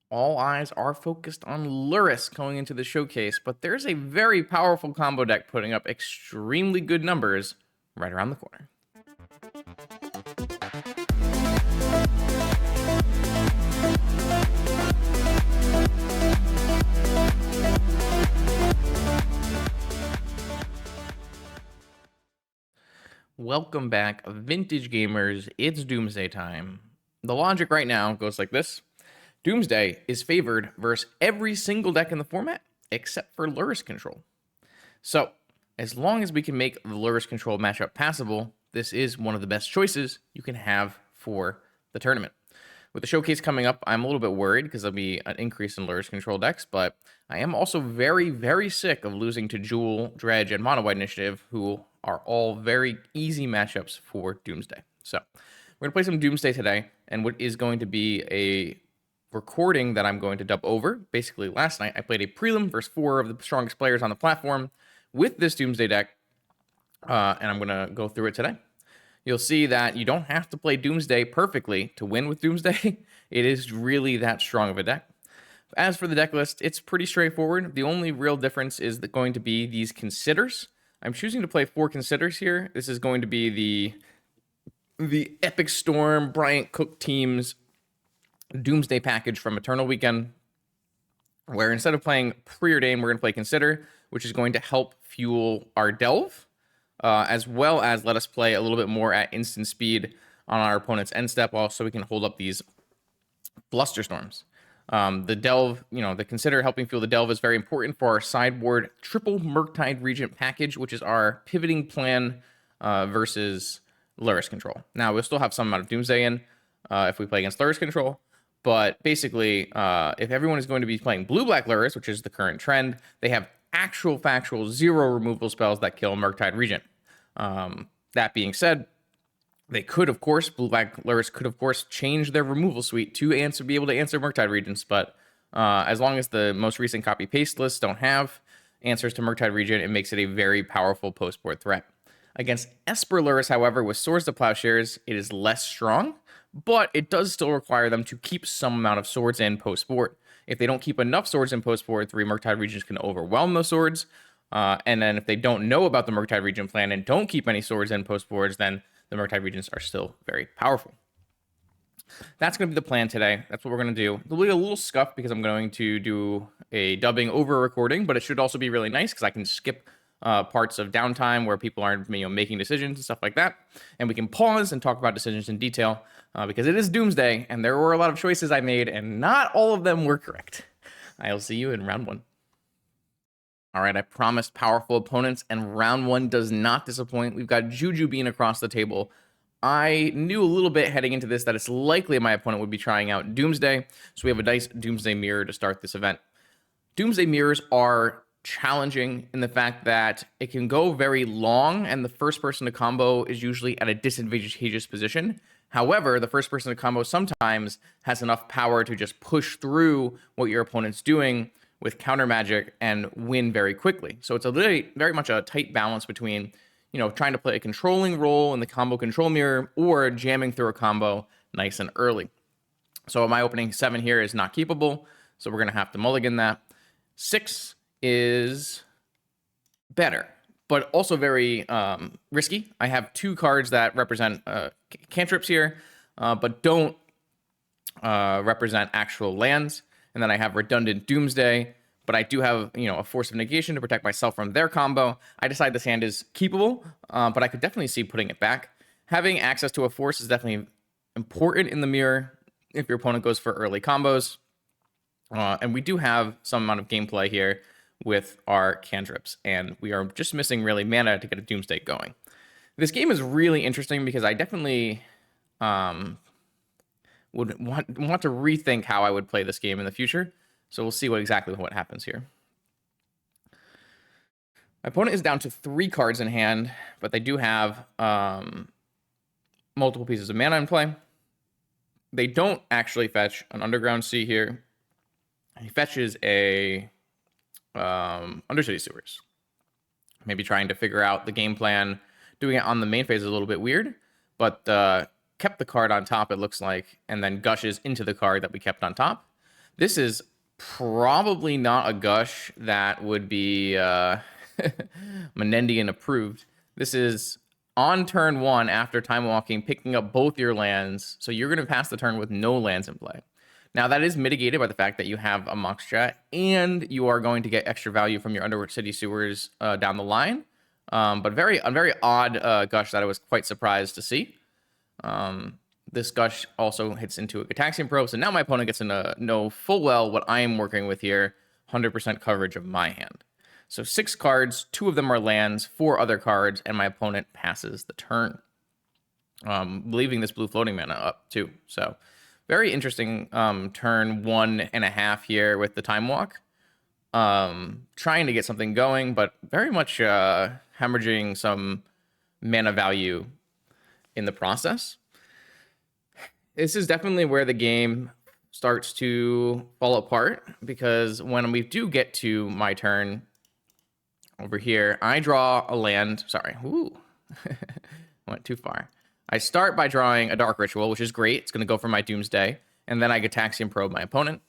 All eyes are focused on Luris going into the showcase, but there's a very powerful combo deck putting up extremely good numbers right around the corner. Welcome back, vintage gamers. It's Doomsday time. The logic right now goes like this. Doomsday is favored versus every single deck in the format except for Luris control. So, as long as we can make the Luris control matchup passable, this is one of the best choices you can have for the tournament. With the showcase coming up, I'm a little bit worried because there'll be an increase in Luris control decks, but I am also very, very sick of losing to Jewel, Dredge, and Mono White Initiative, who are all very easy matchups for Doomsday. So, we're going to play some Doomsday today, and what is going to be a recording that I'm going to dub over. Basically, last night I played a prelim versus 4 of the strongest players on the platform with this Doomsday deck, and I'm going to go through it today. You'll see that you don't have to play Doomsday perfectly to win with Doomsday. It is really that strong of a deck. As for the deck list, it's pretty straightforward. The only real difference is going to be these considers. I'm choosing to play 4 considers here. This is going to be the Epic Storm, Bryant Cook teams Doomsday package from Eternal Weekend, where instead of playing Preordain, we're going to play Consider, which is going to help fuel our Delve, as well as let us play a little bit more at instant speed on our opponent's end step, so we can hold up these Bluster Storms. The Delve, the Consider helping fuel the Delve is very important for our sideboard triple Murktide Regent package, which is our pivoting plan versus Luris control. Now, we'll still have some amount of Doomsday in if we play against Luris control, but basically, if everyone is going to be playing blue-black Luris, which is the current trend, they have actual factual 0 removal spells that kill Murktide Regent. That being said, they could, of course, blue-black Luris could, of course, change their removal suite to be able to answer Murktide Regents, but as long as the most recent copy-paste lists don't have answers to Murktide Regent, it makes it a very powerful post-board threat. Against Esper Luris, however, with Swords to Plowshares, it is less strong, but it does still require them to keep some amount of swords in post-board. If they don't keep enough swords in post-board, 3 Murktide Regents can overwhelm those swords, and then if they don't know about the Murktide Regent plan and don't keep any swords in post-boards, then the Murktide Regents are still very powerful. That's going to be the plan today. That's what we're going to do. There'll be a little scuff because I'm going to do a dubbing over recording, but it should also be really nice because I can skip parts of downtime where people aren't making decisions and stuff like that, and we can pause and talk about decisions in detail because it is Doomsday and there were a lot of choices I made and not all of them were correct. I'll see you in round 1. All right, I promised powerful opponents, and round 1 does not disappoint. We've got Juju Bean across the table. I knew a little bit heading into this that it's likely my opponent would be trying out Doomsday, so we have a nice Doomsday mirror to start this event. Doomsday mirrors are challenging in the fact that it can go very long, and the first person to combo is usually at a disadvantageous position. However, the first person to combo sometimes has enough power to just push through what your opponent's doing with counter magic and win very quickly. So it's a very much a tight balance between, trying to play a controlling role in the combo control mirror or jamming through a combo nice and early. So my opening 7 here is not keepable, so we're going to have to mulligan that. 6 is better, but also very risky. I have 2 cards that represent cantrips here, but don't represent actual lands. And then I have redundant Doomsday, but I do have, a Force of Negation to protect myself from their combo. I decide this hand is keepable, but I could definitely see putting it back. Having access to a Force is definitely important in the mirror if your opponent goes for early combos. And we do have some amount of gameplay here with our cantrips, and we are just missing really mana to get a Doomsday going. This game is really interesting because I definitely would want to rethink how I would play this game in the future. So we'll see exactly what happens here. My opponent is down to 3 cards in hand, but they do have multiple pieces of mana in play. They don't actually fetch an Underground Sea here. He fetches a Undercity Sewers. Maybe trying to figure out the game plan. Doing it on the main phase is a little bit weird, but kept the card on top, it looks like, and then gushes into the card that we kept on top. This is probably not a gush that would be Menendian approved. This is on turn 1 after time walking, picking up both your lands. So you're going to pass the turn with no lands in play. Now, that is mitigated by the fact that you have a Moxstrat, and you are going to get extra value from your Underworld City Sewers down the line. But a very odd gush that I was quite surprised to see. This gush also hits into a Gataxian Probe, so now my opponent gets to know full well what I am working with here, 100% coverage of my hand. So 6 cards, 2 of them are lands, 4 other cards, and my opponent passes the turn. Leaving this blue floating mana up too. So very interesting turn 1.5 here with the Time Walk. Trying to get something going, but very much hemorrhaging some mana value in the process. This is definitely where the game starts to fall apart, because when we do get to my turn over here, I draw a land. Sorry, went too far. I start by drawing a Dark Ritual, which is great. It's going to go for my Doomsday, and then I Gataxian Probe my opponent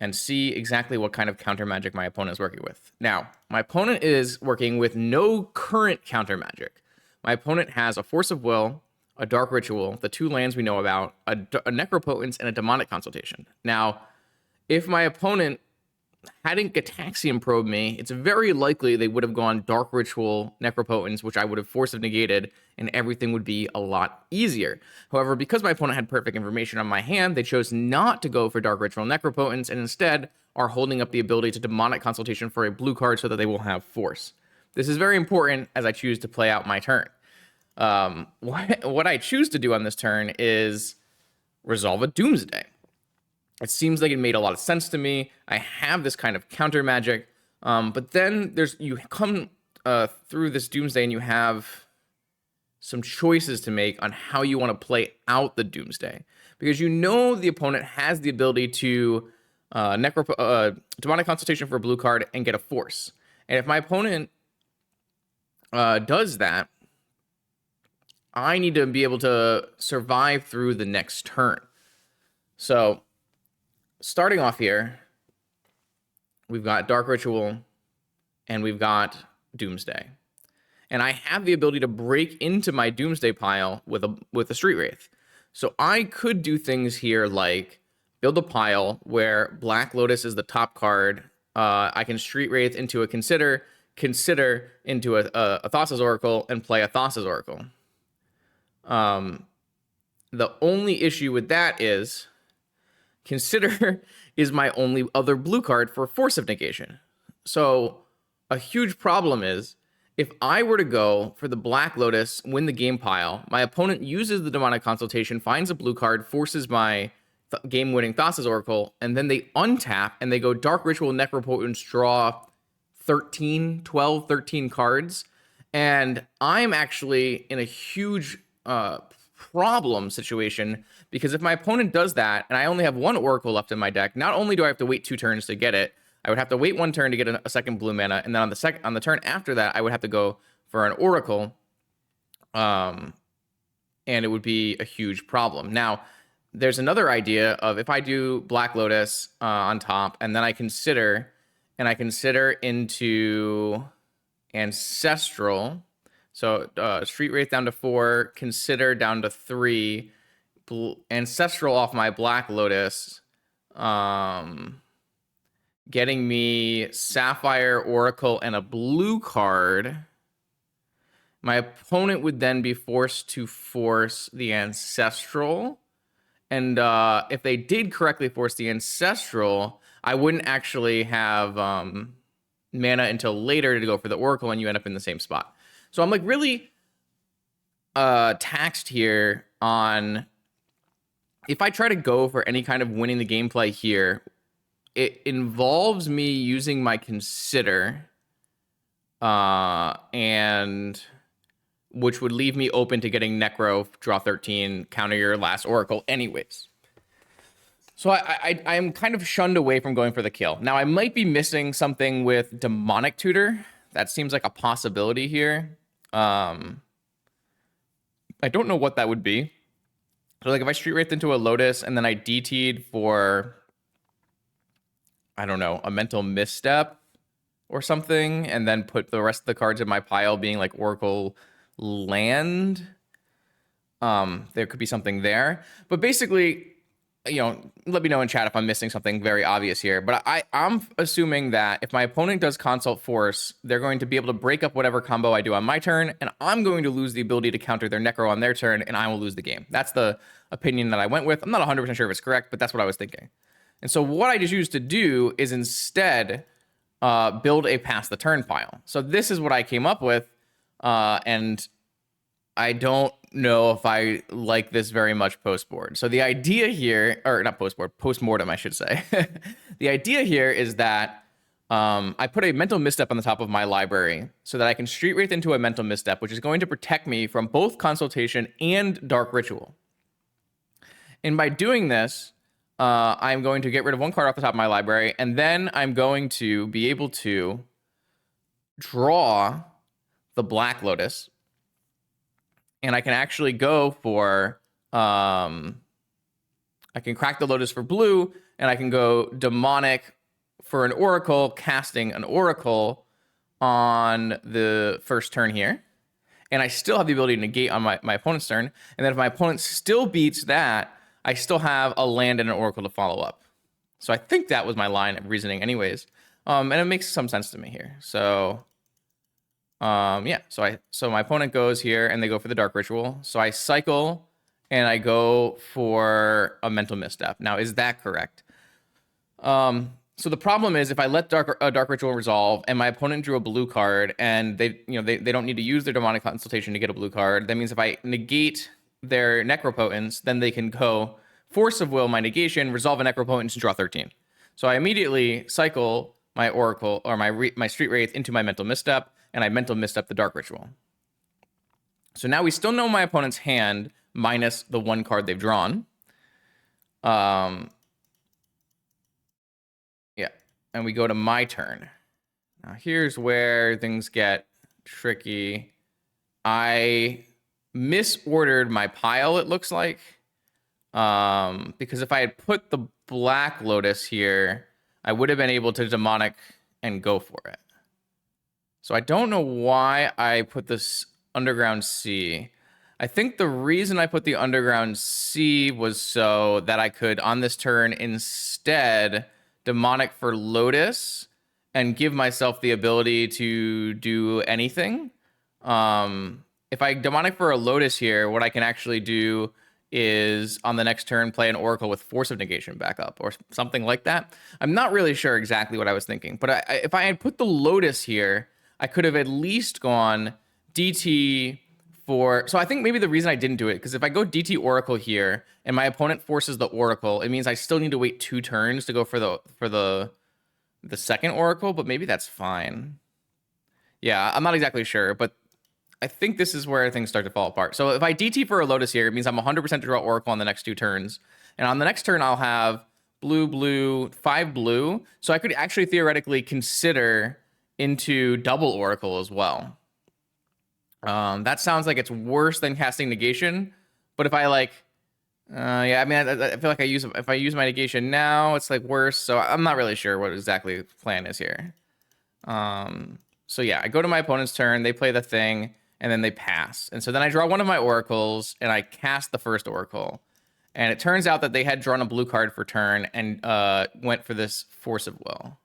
and see exactly what kind of counter magic my opponent is working with. Now, my opponent is working with no current counter magic. My opponent has a Force of Will, a Dark Ritual, the 2 lands we know about, a Necropotence, and a Demonic Consultation. Now, if my opponent hadn't Gataxian Probe me, it's very likely they would have gone Dark Ritual, Necropotence, which I would have Force of Negated, and everything would be a lot easier. However, because my opponent had perfect information on my hand, they chose not to go for Dark Ritual, Necropotence, and instead are holding up the ability to Demonic Consultation for a blue card so that they will have Force. This is very important as I choose to play out my turn. What I choose to do on this turn is resolve a Doomsday. It seems like it made a lot of sense to me. I have this kind of counter magic, but then you come through this Doomsday and you have some choices to make on how you want to play out the Doomsday, because you know the opponent has the ability to Demonic Consultation for a blue card and get a Force. And if my opponent does that, I need to be able to survive through the next turn. So starting off here, we've got Dark Ritual and we've got Doomsday. And I have the ability to break into my Doomsday pile with a Street Wraith. So I could do things here like build a pile where Black Lotus is the top card. I can Street Wraith into a Consider into a Thassa's Oracle, and play a Thassa's Oracle. The only issue with that is Consider is my only other blue card for Force of Negation. So a huge problem is if I were to go for the Black Lotus, win the game pile, my opponent uses the Demonic Consultation, finds a blue card, forces my game-winning Thassa's Oracle, and then they untap and they go Dark Ritual, Necropotence, draw 13 cards. And I'm actually in a huge problem situation, because if my opponent does that and I only have 1 Oracle left in my deck, not only do I have to wait 2 turns to get it, I would have to wait 1 turn to get a second blue mana, and then on the turn after that, I would have to go for an Oracle, and it would be a huge problem. Now, there's another idea of if I do Black Lotus on top, and then I consider into Ancestral. So Street Wraith down to 4, Consider down to 3, Ancestral off my Black Lotus, getting me Sapphire, Oracle, and a blue card. My opponent would then be forced to force the Ancestral. And if they did correctly force the Ancestral, I wouldn't actually have mana until later to go for the Oracle, and you end up in the same spot. So I'm like really taxed here on, if I try to go for any kind of winning the gameplay here, it involves me using my Consider, and which would leave me open to getting Necro, draw 13, counter your last Oracle anyways. So I am kind of shunned away from going for the kill. Now, I might be missing something with Demonic Tutor. That seems like a possibility here. I don't know what that would be. So like if I Street Wraith into a Lotus and then I DT'd for I don't know, a mental misstep or something, and then put the rest of the cards in my pile being like Oracle land. There could be something there. But basically, let me know in chat if I'm missing something very obvious here. But I'm assuming that if my opponent does Consult Force, they're going to be able to break up whatever combo I do on my turn, and I'm going to lose the ability to counter their Necro on their turn, and I will lose the game. That's the opinion that I went with. I'm not 100% sure if it's correct, but that's what I was thinking. And so what I just used to do is instead build a pass the turn pile. So this is what I came up with, and I don't know if I like this very much post-board. So the idea here, or not post-board, post-mortem, I should say. The idea here is that I put a mental misstep on the top of my library so that I can Street Wraith into a mental misstep, which is going to protect me from both Consultation and Dark Ritual. And by doing this, I'm going to get rid of one card off the top of my library, and then I'm going to be able to draw the Black Lotus, and I can actually go for, I can crack the Lotus for blue, and I can go Demonic for an Oracle, casting an Oracle on the first turn here. And I still have the ability to negate on my opponent's turn. And then if my opponent still beats that, I still have a land and an Oracle to follow up. So I think that was my line of reasoning anyways. And it makes some sense to me here. So yeah, so my opponent goes here and they go for the Dark Ritual. So I cycle and I go for a mental misstep. Now, is that correct? So the problem is if I let Dark Ritual resolve and my opponent drew a blue card and they don't need to use their Demonic Consultation to get a blue card, that means if I negate their Necropotence, then they can go Force of Will my negation, resolve a Necropotence, and draw 13. So I immediately cycle my Oracle or my Street Wraith into my mental misstep, and I mental misstep the Dark Ritual. So now we still know my opponent's hand minus the one card they've drawn. Yeah, and we go to my turn. Now here's where things get tricky. I misordered my pile, it looks like. Because if I had put the Black Lotus here, I would have been able to Demonic and go for it. So I don't know why I put this Underground Sea. I think the reason I put the Underground Sea was so that I could, on this turn, instead Demonic for Lotus and give myself the ability to do anything. If I Demonic for a Lotus here, what I can actually do is on the next turn play an Oracle with Force of Negation back up or something like that. I'm not really sure exactly what I was thinking, but if I had put the Lotus here, I could have at least gone DT for... So I think maybe the reason I didn't do it, because if I go DT Oracle here and my opponent forces the Oracle, it means I still need to wait 2 turns to go for the second Oracle, but maybe that's fine. Yeah, I'm not exactly sure, but I think this is where things start to fall apart. So if I DT for a Lotus here, it means I'm 100% to draw Oracle on the next 2 turns. And on the next turn, I'll have blue, blue, 5 blue. So I could actually theoretically consider into double Oracle as well. That sounds like it's worse than casting negation. But if I yeah, I mean, I feel like if I use my negation now, it's like worse. So I'm not really sure what exactly the plan is here. So yeah, I go to my opponent's turn, they play the thing, and then they pass. And so then I draw one of my Oracles, and I cast the first Oracle. And it turns out that they had drawn a blue card for turn and went for this Force of Will.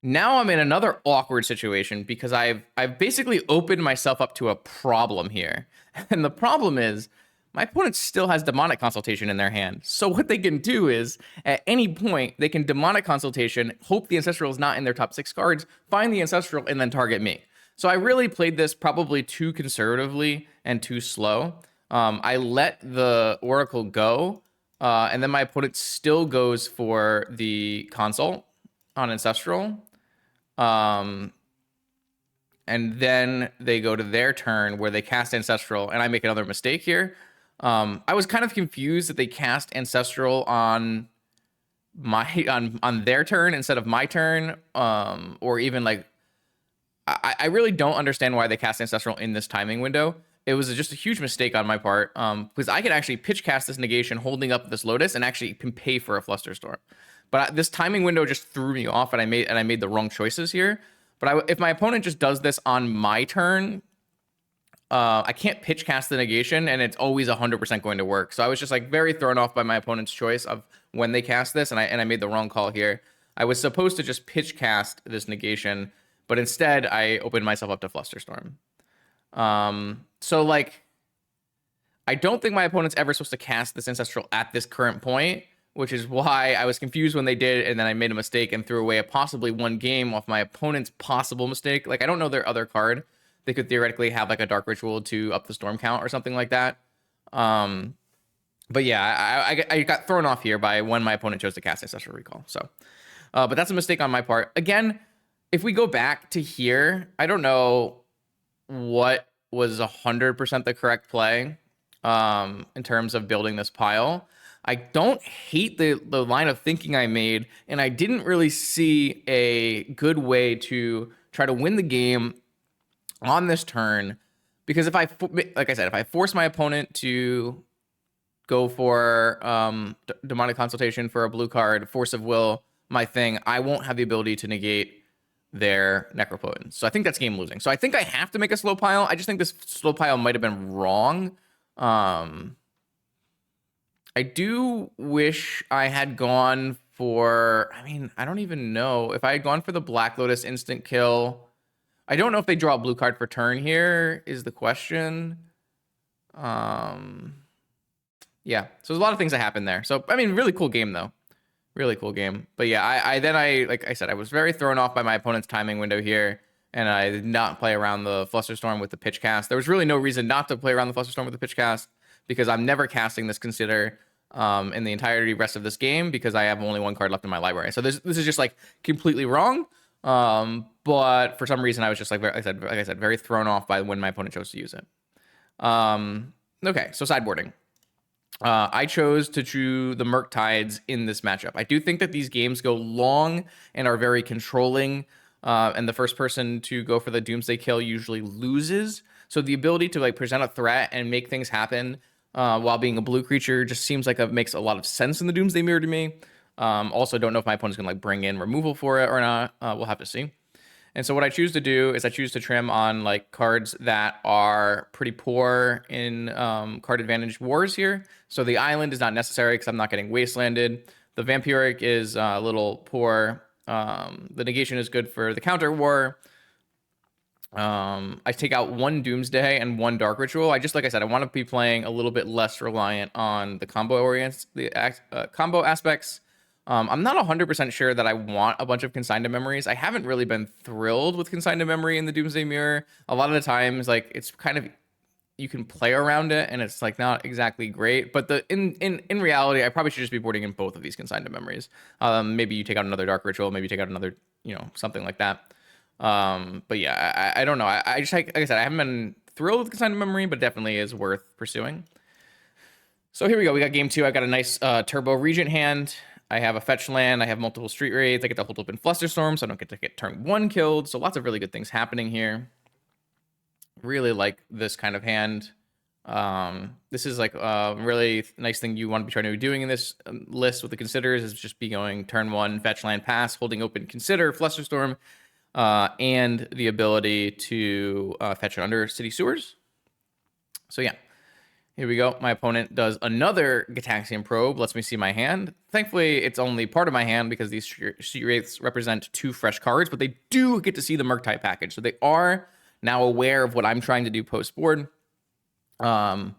Now I'm in another awkward situation because I've basically opened myself up to a problem here. And the problem is my opponent still has Demonic Consultation in their hand. So what they can do is at any point they can Demonic Consultation, hope the Ancestral is not in their top 6 cards, find the Ancestral, and then target me. So I really played this probably too conservatively and too slow. I let the Oracle go, and then my opponent still goes for the Consult on Ancestral. And then they go to their turn where they cast Ancestral, and I make another mistake here. I was kind of confused that they cast Ancestral on their turn instead of my turn, or even like I really don't understand why they cast Ancestral in this timing window. it was just a huge mistake on my part, because I could actually pitch cast this negation holding up this Lotus and actually can pay for a Flusterstorm. But this timing window just threw me off, and I made the wrong choices here. But if my opponent just does this on my turn, I can't pitch cast the negation, and it's always 100% going to work. So I was just like very thrown off by my opponent's choice of when they cast this, and I made the wrong call here. I was supposed to just pitch cast this negation, but instead I opened myself up to Flusterstorm. So like, I don't think my opponent's ever supposed to cast this Ancestral at this current point, which is why I was confused when they did, and then I made a mistake and threw away a possibly one game off my opponent's possible mistake. Like, I don't know their other card. They could theoretically have like a Dark Ritual to up the storm count or something like that. But yeah, I got thrown off here by when my opponent chose to cast Ancestral Recall. So, but that's a mistake on my part. Again, if we go back to here, I don't know what was 100% the correct play in terms of building this pile. I don't hate the line of thinking I made, and I didn't really see a good way to try to win the game on this turn, because if like I said, if I force my opponent to go for Demonic Consultation for a blue card, Force of Will, my thing, I won't have the ability to negate their Necropotence. So I think that's game losing. So I think I have to make a slow pile. I just think this slow pile might have been wrong. I do wish I had gone for, I mean, I don't even know. If I had gone for the Black Lotus instant kill, I don't know if they draw a blue card for turn here, is the question. Yeah, so there's a lot of things that happened there. So, I mean, really cool game, though. Really cool game. But yeah, I like I said, I was very thrown off by my opponent's timing window here, and I did not play around the Flusterstorm with the pitch cast. There was really no reason not to play around the Flusterstorm with the pitch cast, because I'm never casting this Consider in the entirety rest of this game, because I have only one card left in my library. So this is just like completely wrong. But for some reason I was just like I said, very thrown off by when my opponent chose to use it. Okay, so sideboarding. I chose to choose the Murktides in this matchup. I do think that these games go long and are very controlling, and the first person to go for the Doomsday kill usually loses. So the ability to like present a threat and make things happen while being a blue creature just seems like it makes a lot of sense in the Doomsday Mirror to me. Also, don't know if my opponent's gonna like bring in removal for it or not. We'll have to see. And so what I choose to do is I choose to trim on like cards that are pretty poor in card advantage wars here. So the island is not necessary because I'm not getting wastelanded. The vampiric is a little poor. The negation is good for the counter war. I take out one Doomsday and one Dark Ritual. Like I said, I want to be playing a little bit less reliant on the combo combo aspects. I'm not 100% sure that I want a bunch of Consigned to Memories. I haven't really been thrilled with Consigned to Memory in the Doomsday Mirror. A lot of the times, like, it's kind of, you can play around it, and it's like not exactly great. But in reality, I probably should just be boarding in both of these Consigned to Memories. Maybe you take out another Dark Ritual, maybe you take out another, something like that. But yeah, I don't know. I just, like I said, I haven't been thrilled with Consigned to Memory, but definitely is worth pursuing. So here we go. We got game 2. I got a nice Turbo Regent hand. I have a fetch land. I have multiple street raids. I get to hold open Flusterstorm, so I don't get to get turn 1 killed. So lots of really good things happening here. Really like this kind of hand. This is like a really nice thing you want to be trying to be doing in this list with the Considers, is just be going turn 1, fetch land, pass, holding open Consider, Flusterstorm, and the ability to fetch it under City Sewers. So yeah. Here we go. My opponent does another Gitaxian Probe. Lets me see my hand. Thankfully, it's only part of my hand because these Street Wraiths represent 2 fresh cards, but they do get to see the Murktide package. So they are now aware of what I'm trying to do post-board. And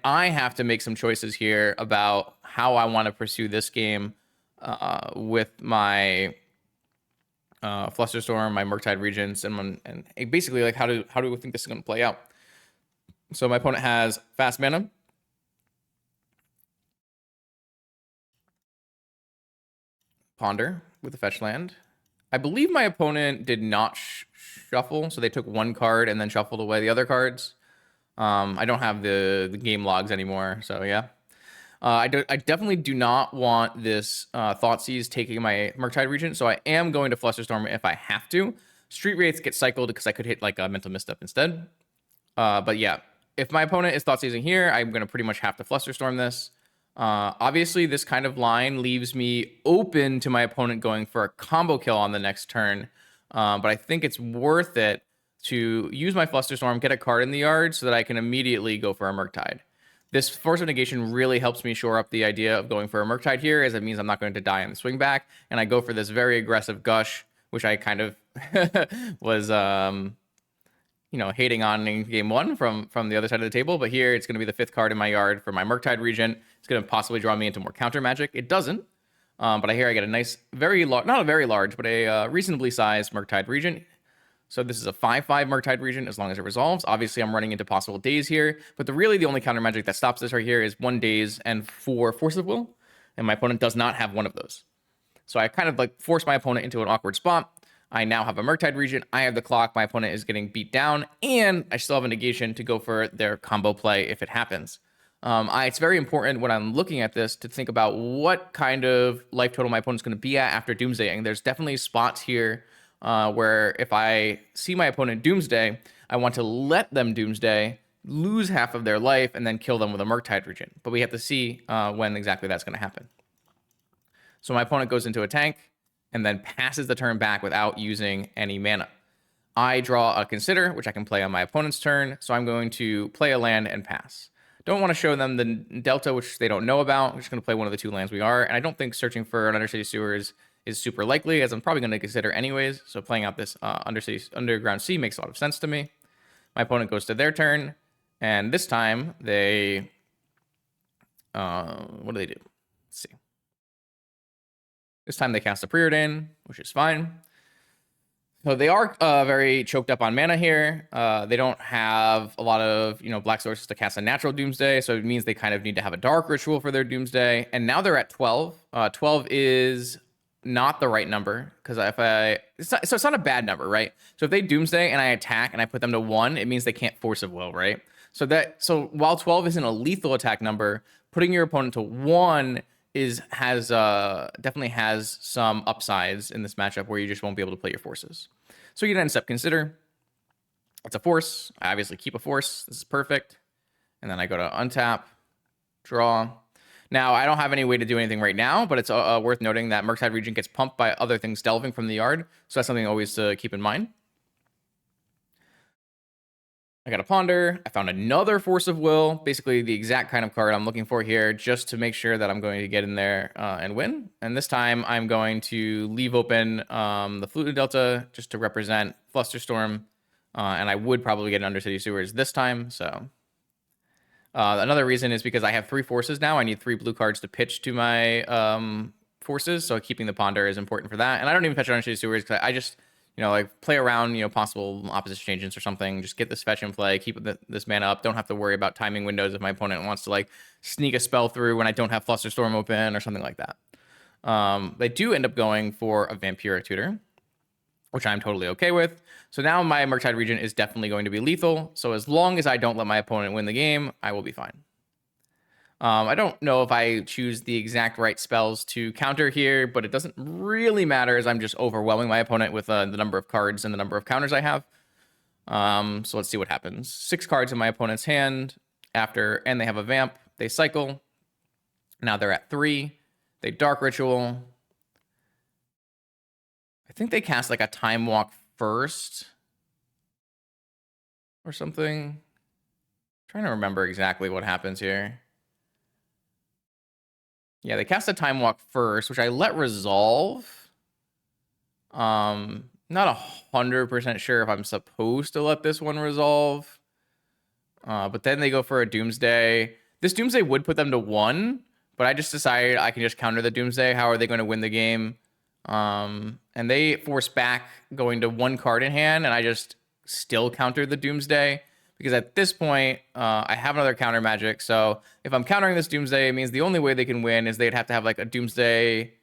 I have to make some choices here about how I want to pursue this game with my Flusterstorm, my Murktide Regents, and basically like how do we think this is going to play out. So my opponent has fast mana. Ponder with the fetch land. I believe my opponent did not shuffle, so they took 1 card and then shuffled away the other cards. I don't have the game logs anymore, so yeah. I definitely do not want this Thoughtseize taking my Murktide Regent, so I am going to Flusterstorm if I have to. Street Wraiths get cycled because I could hit like a Mental Misstep instead. But yeah. if my opponent is Thoughtseizing here, I'm going to pretty much have to Flusterstorm this. Obviously, this kind of line leaves me open to my opponent going for a combo kill on the next turn, but I think it's worth it to use my Flusterstorm, get a card in the yard so that I can immediately go for a Murktide. This Force of Negation really helps me shore up the idea of going for a Murktide here, as it means I'm not going to die on the swing back, and I go for this very aggressive Gush, which I kind of was hating on in game one from the other side of the table. But here it's going to be the 5th card in my yard for my Murktide Regent. It's going to possibly draw me into more counter magic. It doesn't. But I get a nice, very large, not a very large, but a reasonably sized Murktide Regent. So this is a 5/5 Murktide Regent as long as it resolves. Obviously, I'm running into possible daze here, but really the only counter magic that stops this right here is 1 daze and 4 Force of Will, and my opponent does not have one of those. So I kind of like force my opponent into an awkward spot. I now have a Murktide Regent. I have the clock. My opponent is getting beat down, and I still have a negation to go for their combo play if it happens. It's very important when I'm looking at this to think about what kind of life total my opponent's going to be at after Doomsday. And there's definitely spots here where if I see my opponent Doomsday, I want to let them Doomsday, lose half of their life, and then kill them with a Murktide Regent. But we have to see when exactly that's going to happen. So my opponent goes into a tank and then passes the turn back without using any mana. I draw a Consider, which I can play on my opponent's turn, so I'm going to play a land and pass. Don't want to show them the Delta, which they don't know about. I'm just going to play one of the 2 lands we are, and I don't think searching for an Undercity Sewers is super likely, as I'm probably going to Consider anyways, so playing out this Underground Sea makes a lot of sense to me. My opponent goes to their turn, and this time they... what do they do? Let's see. This time they cast a Preordain, which is fine. So they are very choked up on mana here. They don't have a lot of black sources to cast a natural Doomsday, so it means they kind of need to have a dark ritual for their Doomsday. And now they're at 12. 12 is not the right number, because it's not a bad number, right? So if they Doomsday and I attack and I put them to 1, it means they can't Force of Will, right? So while 12 isn't a lethal attack number, putting your opponent to 1 definitely has some upsides in this matchup where you just won't be able to play your forces. So you then step Consider. It's a force. I obviously keep a force. This is perfect. And then I go to untap, draw. Now, I don't have any way to do anything right now, but it's worth noting that Murktide Regent gets pumped by other things delving from the yard. So that's something always to keep in mind. I got a Ponder. I found another Force of Will, basically the exact kind of card I'm looking for here, just to make sure that I'm going to get in there and win. And this time I'm going to leave open the Fluted Delta just to represent Flusterstorm, and I would probably get an Undercity Sewers this time. So another reason is because I have 3 forces now. I need 3 blue cards to pitch to my forces, so keeping the Ponder is important for that. And I don't even pitch Undercity Sewers because I just... play around, possible opposition agents or something. Just get this fetch in play, keep this mana up. Don't have to worry about timing windows if my opponent wants to sneak a spell through when I don't have Flusterstorm open or something like that. They do end up going for a Vampira Tutor, which I'm totally okay with. So now my Murktide Regent is definitely going to be lethal. So as long as I don't let my opponent win the game, I will be fine. I don't know if I choose the exact right spells to counter here, but it doesn't really matter as I'm just overwhelming my opponent with the number of cards and the number of counters I have. So let's see what happens. 6 cards in my opponent's hand and they have a Vamp. They cycle. Now they're at 3. They Dark Ritual. I think they cast a Time Walk first or something. I'm trying to remember exactly what happens here. Yeah, they cast a Time Walk first, which I let resolve. Not 100% sure if I'm supposed to let this one resolve. But then they go for a Doomsday. This Doomsday would put them to 1, but I just decided I can just counter the Doomsday. How are they going to win the game? And they force back going to 1 card in hand, and I just still counter the Doomsday. Because at this point, I have another counter magic. So if I'm countering this Doomsday, it means the only way they can win is they'd have to have a Doomsday.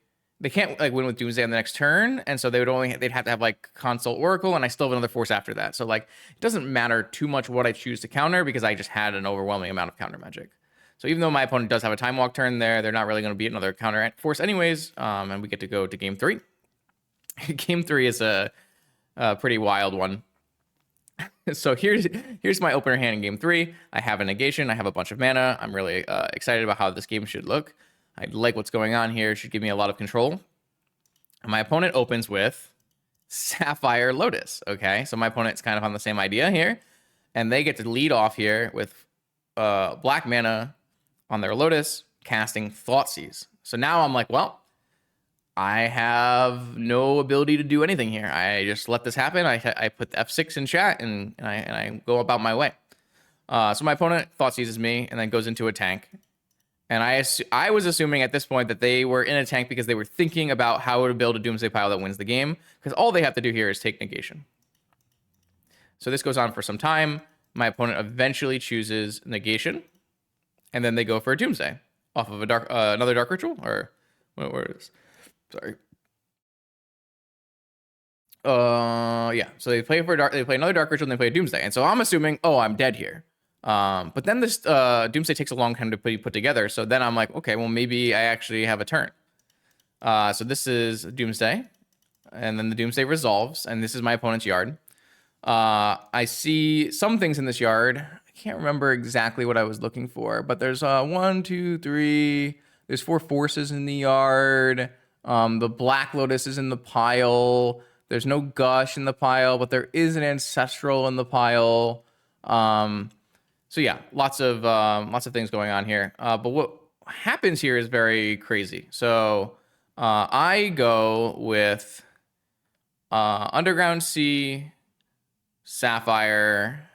They can't win with Doomsday on the next turn, and so they'd have to have Consult Oracle, and I still have another force after that. So it doesn't matter too much what I choose to counter because I just had an overwhelming amount of counter magic. So even though my opponent does have a Time Walk turn there, they're not really going to beat another counter force anyways. And we get to go to game 3. Game 3 is a pretty wild one. So here's my opener hand in game 3. I have a negation. I have a bunch of mana. I'm really excited about how this game should look. I like what's going on here. It should give me a lot of control. And my opponent opens with Sapphire Lotus. Okay, so my opponent's kind of on the same idea here, and they get to lead off here with black mana on their Lotus, casting Thoughtseize. So now I'm like, well, I have no ability to do anything here. I just let this happen. I put the F6 in chat, and I go about my way. So my opponent Thoughtseizes me and then goes into a tank. And I was assuming at this point that they were in a tank because they were thinking about how to build a Doomsday pile that wins the game, because all they have to do here is take negation. So this goes on for some time. My opponent eventually chooses negation, and then they go for a Doomsday off of a another Dark Ritual, or where it is. Sorry. Yeah. So they play another Dark Ritual, and they play a Doomsday. And so I'm assuming, oh, I'm dead here. But then this Doomsday takes a long time to be put together. So then I'm like, okay, well, maybe I actually have a turn. So this is Doomsday, and then the Doomsday resolves, and this is my opponent's yard. I see some things in this yard. I can't remember exactly what I was looking for, but there's 1, 2, 3. There's 4 forces in the yard. The Black Lotus is in the pile. There's no Gush in the pile, but there is an Ancestral in the pile. So yeah, lots of things going on here. But what happens here is very crazy. So I go with Underground Sea, Sapphire.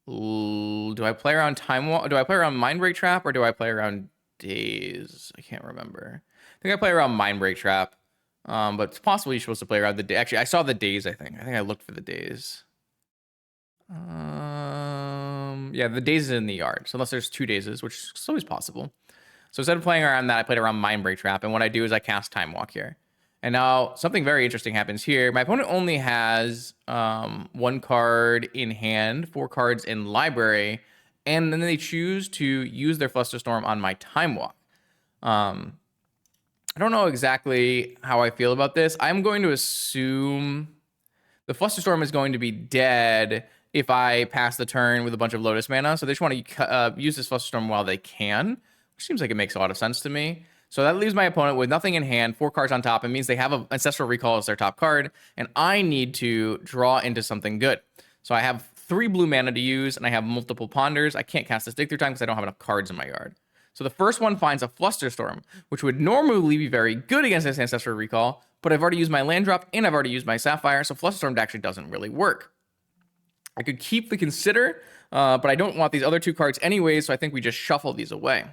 Do I play around Do I play around Mindbreak Trap, or do I play around Daze? I can't remember. I think I play around Mindbreak Trap. But it's possible you're supposed to play around the Daze. Actually, I saw the Daze, I think. I think I looked for the Daze. Yeah, the Daze is in the yard. So unless there's 2 Dazes, which is always possible. So instead of playing around that, I played around Mindbreak Trap. And what I do is I cast Time Walk here. And now something very interesting happens here. My opponent only has 1 card in hand, 4 cards in library, and then they choose to use their Flusterstorm on my Time Walk. I don't know exactly how I feel about this. I'm going to assume the Flusterstorm is going to be dead if I pass the turn with a bunch of Lotus mana. So they just want to use this Flusterstorm while they can, which seems like it makes a lot of sense to me. So that leaves my opponent with nothing in hand, 4 cards on top. It means they have an Ancestral Recall as their top card, and I need to draw into something good. So I have 3 blue mana to use, and I have multiple Ponders. I can't cast this Dig Through Time because I don't have enough cards in my yard. So the first one finds a Flusterstorm, which would normally be very good against this Ancestral Recall, but I've already used my land drop, and I've already used my Sapphire, so Flusterstorm actually doesn't really work. I could keep the Consider, but I don't want these other 2 cards anyway, so I think we just shuffle these away.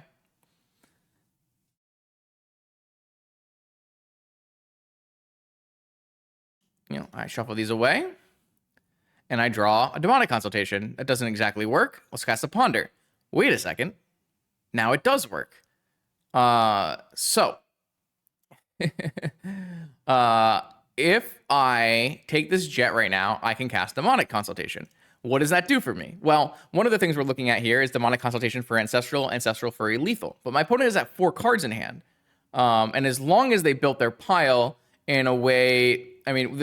I shuffle these away, and I draw a Demonic Consultation. That doesn't exactly work. Let's cast a Ponder. Wait a second. Now it does work. So if I take this Jet right now, I can cast Demonic Consultation. What does that do for me? Well, one of the things we're looking at here is Demonic Consultation for Ancestral, Ancestral for a Lethal. But my opponent is at 4 cards in hand. And as long as they built their pile in a way, I mean,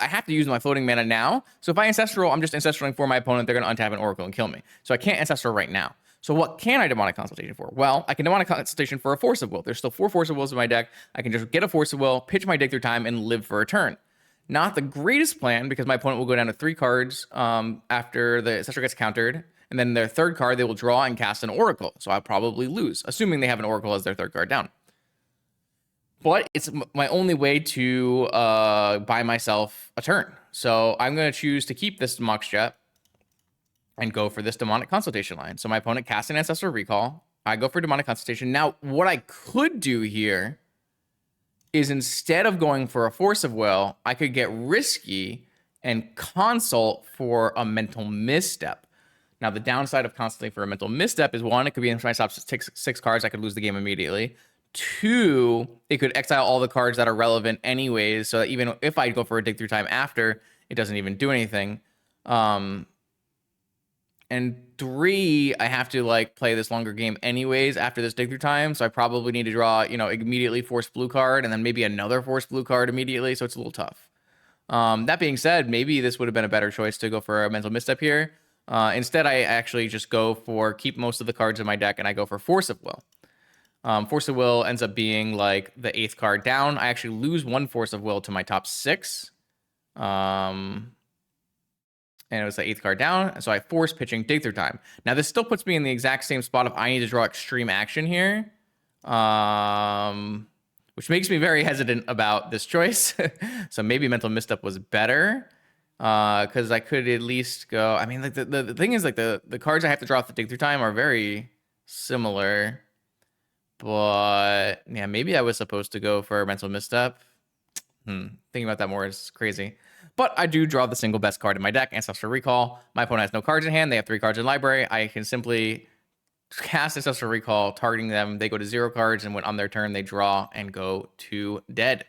I have to use my floating mana now. So if I Ancestral, I'm just Ancestraling for my opponent. They're going to untap an Oracle and kill me. So I can't Ancestral right now. So what can I Demonic Consultation for? Well, I can Demonic Consultation for a Force of Will. There's still 4 Force of Wills in my deck. I can just get a Force of Will, pitch my Dig Through Time, and live for a turn. Not the greatest plan, because my opponent will go down to 3 cards after the Ancestral gets countered. And then their 3rd card, they will draw and cast an Oracle. So I'll probably lose, assuming they have an Oracle as their 3rd card down. But it's my only way to buy myself a turn. So I'm going to choose to keep this Mox Jet and go for this Demonic Consultation line. So my opponent casts an Ancestral Recall. I go for Demonic Consultation. Now, what I could do here is, instead of going for a Force of Will, I could get risky and consult for a Mental Misstep. Now, the downside of consulting for a Mental Misstep is, 1, it could be in my top 6 cards. I could lose the game immediately. 2, it could exile all the cards that are relevant anyways, so that even if I go for a Dig Through Time after, it doesn't even do anything. And 3, I have to play this longer game anyways after this Dig Through Time, so I probably need to draw, immediately Force Blue card, and then maybe another Force Blue card immediately, so it's a little tough. That being said, maybe this would have been a better choice to go for a mental misstep here. Instead, I actually just go for keep most of the cards in my deck, and I go for Force of Will. Force of Will ends up being like the 8th card down. I actually lose 1 Force of Will to my top 6. And it was the 8th card down, so I force pitching Dig Through Time. Now, this still puts me in the exact same spot if I need to draw extreme action here. Which makes me very hesitant about this choice. So maybe mental misstep was better. Because I could at least go. I mean, like the thing is, like the cards I have to draw off the Dig Through Time are very similar. But yeah, maybe I was supposed to go for a mental misstep. Thinking about that more is crazy. But I do draw the single best card in my deck, Ancestral Recall. My opponent has no cards in hand. They have 3 cards in library. I can simply cast Ancestral Recall, targeting them. They go to 0 cards, and when on their turn, they draw and go to dead.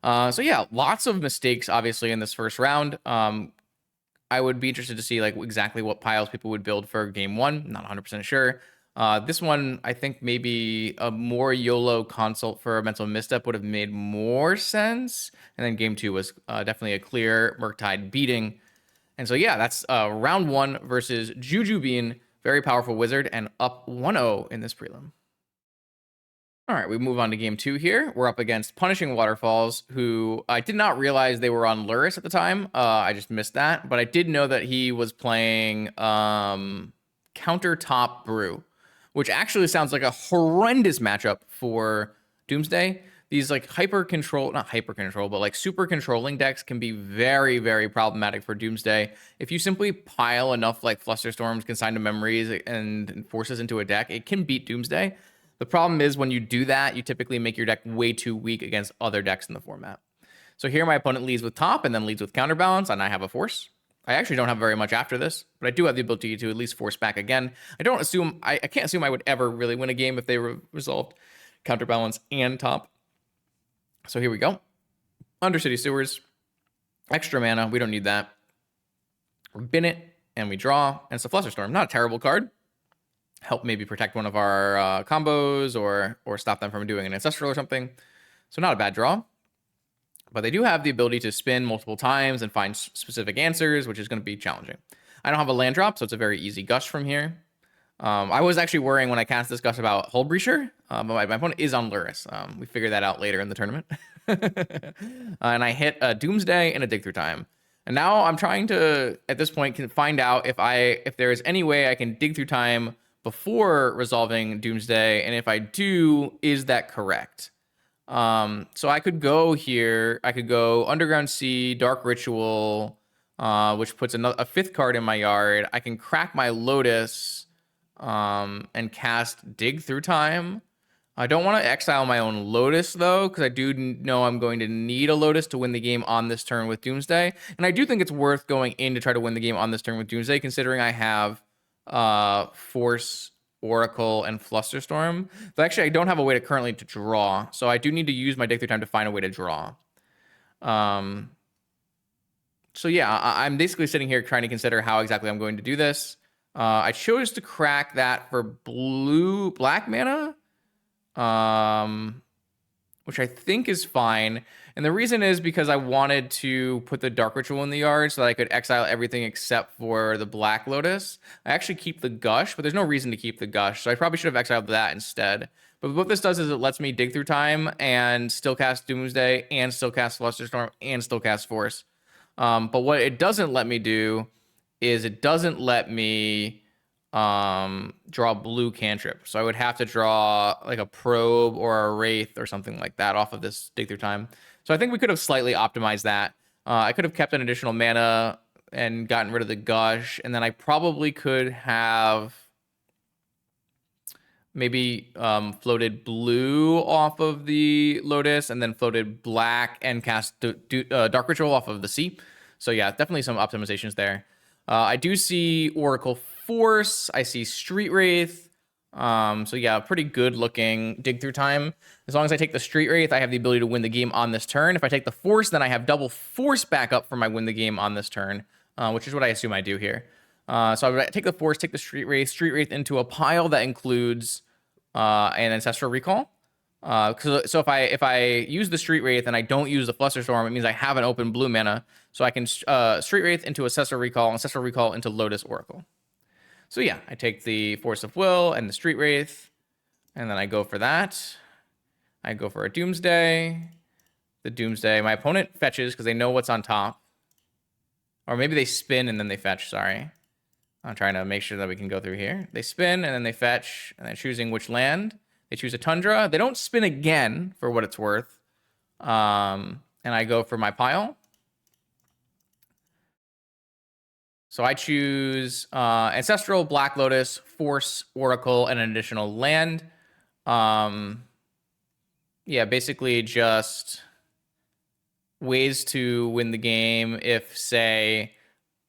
So yeah, lots of mistakes, obviously, in this first round. I would be interested to see like exactly what piles people would build for game 1. Not 100% sure. This one, I think maybe a more YOLO consult for a mental misstep would have made more sense. And then game 2 was definitely a clear Murktide beating. And so yeah, that's round 1 versus Juju Bean. Very powerful wizard and up 1-0 in this prelim. All right, we move on to game 2 here. We're up against Punishing Waterfalls, who I did not realize they were on Luris at the time. I just missed that. But I did know that he was playing CounterTop Brew, which actually sounds like a horrendous matchup for Doomsday. These like not hyper control, but like super controlling decks can be very, very problematic for Doomsday. If you simply pile enough like Flusterstorms, Consign to Memories, and Forces into a deck, it can beat Doomsday. The problem is when you do that, you typically make your deck way too weak against other decks in the format. So here my opponent leads with top and then leads with Counterbalance, and I have a Force. I actually don't have very much after this, but I do have the ability to at least force back again. I can't assume I would ever really win a game if they resolved Counterbalance and top. So here we go. Undercity Sewers. Extra mana. We don't need that. We bin it, and we draw. And it's a Flusterstorm. Not a terrible card. Help maybe protect one of our combos or stop them from doing an Ancestral or something. So not a bad draw. But they do have the ability to spin multiple times and find specific answers, which is going to be challenging. I don't have a land drop, so it's a very easy Gush from here. I was actually worrying when I cast this Gush about Hull Breacher, but my opponent is on Luris. We figured that out later in the tournament. And I hit a Doomsday and a Dig Through Time. And now I'm trying to, at this point, can find out if there is any way I can Dig Through Time before resolving Doomsday, and if I do, is that correct? So I could go here. I could go Underground Sea, Dark Ritual, which puts a 5th card in my yard. I can crack my Lotus and cast Dig Through Time. I don't want to exile my own Lotus, though, because I do know I'm going to need a Lotus to win the game on this turn with Doomsday. And I do think it's worth going in to try to win the game on this turn with Doomsday, considering I have Force, Oracle, and Flusterstorm. But actually, I don't have a way to draw, so I do need to use my Dig Through Time to find a way to draw. So yeah, I'm basically sitting here trying to consider how exactly I'm going to do this. I chose to crack that for black mana, which I think is fine. And the reason is because I wanted to put the Dark Ritual in the yard so that I could exile everything except for the Black Lotus. I actually keep the Gush, but there's no reason to keep the Gush, so I probably should have exiled that instead. But what this does is it lets me Dig Through Time and still cast Doomsday and still cast Flusterstorm and still cast Force. But what it doesn't let me do is it doesn't let me draw blue cantrip. So I would have to draw like a Probe or a Wraith or something like that off of this Dig Through Time. So I think we could have slightly optimized that. I could have kept an additional mana and gotten rid of the Gush, and then I probably could have maybe floated blue off of the Lotus and then floated black and cast Dark Ritual off of the sea. So yeah, definitely some optimizations there. I do see Oracle Force. I see Street Wraith. So yeah, pretty good looking Dig Through Time. As long as I take the Street Wraith, I have the ability to win the game on this turn. If I take the Force, then I have double Force backup for my win the game on this turn, which is what I assume I do here. So I would take the Force, take the Street Wraith into a pile that includes an Ancestral Recall. So if I use the Street Wraith and I don't use the Flusterstorm, it means I have an open blue mana. So I can Street Wraith into Ancestral Recall into Lotus Oracle. So yeah, I take the Force of Will and the Street Wraith, and then I go for that. I go for a Doomsday. The Doomsday. My opponent fetches because they know what's on top. Or maybe they spin and then they fetch, sorry. I'm trying to make sure that we can go through here. They spin and then they fetch, and they're choosing which land. They choose a Tundra. They don't spin again for what it's worth. And I go for my pile. So I choose Ancestral, Black Lotus, Force, Oracle, and an additional land. Yeah, basically just ways to win the game if, say,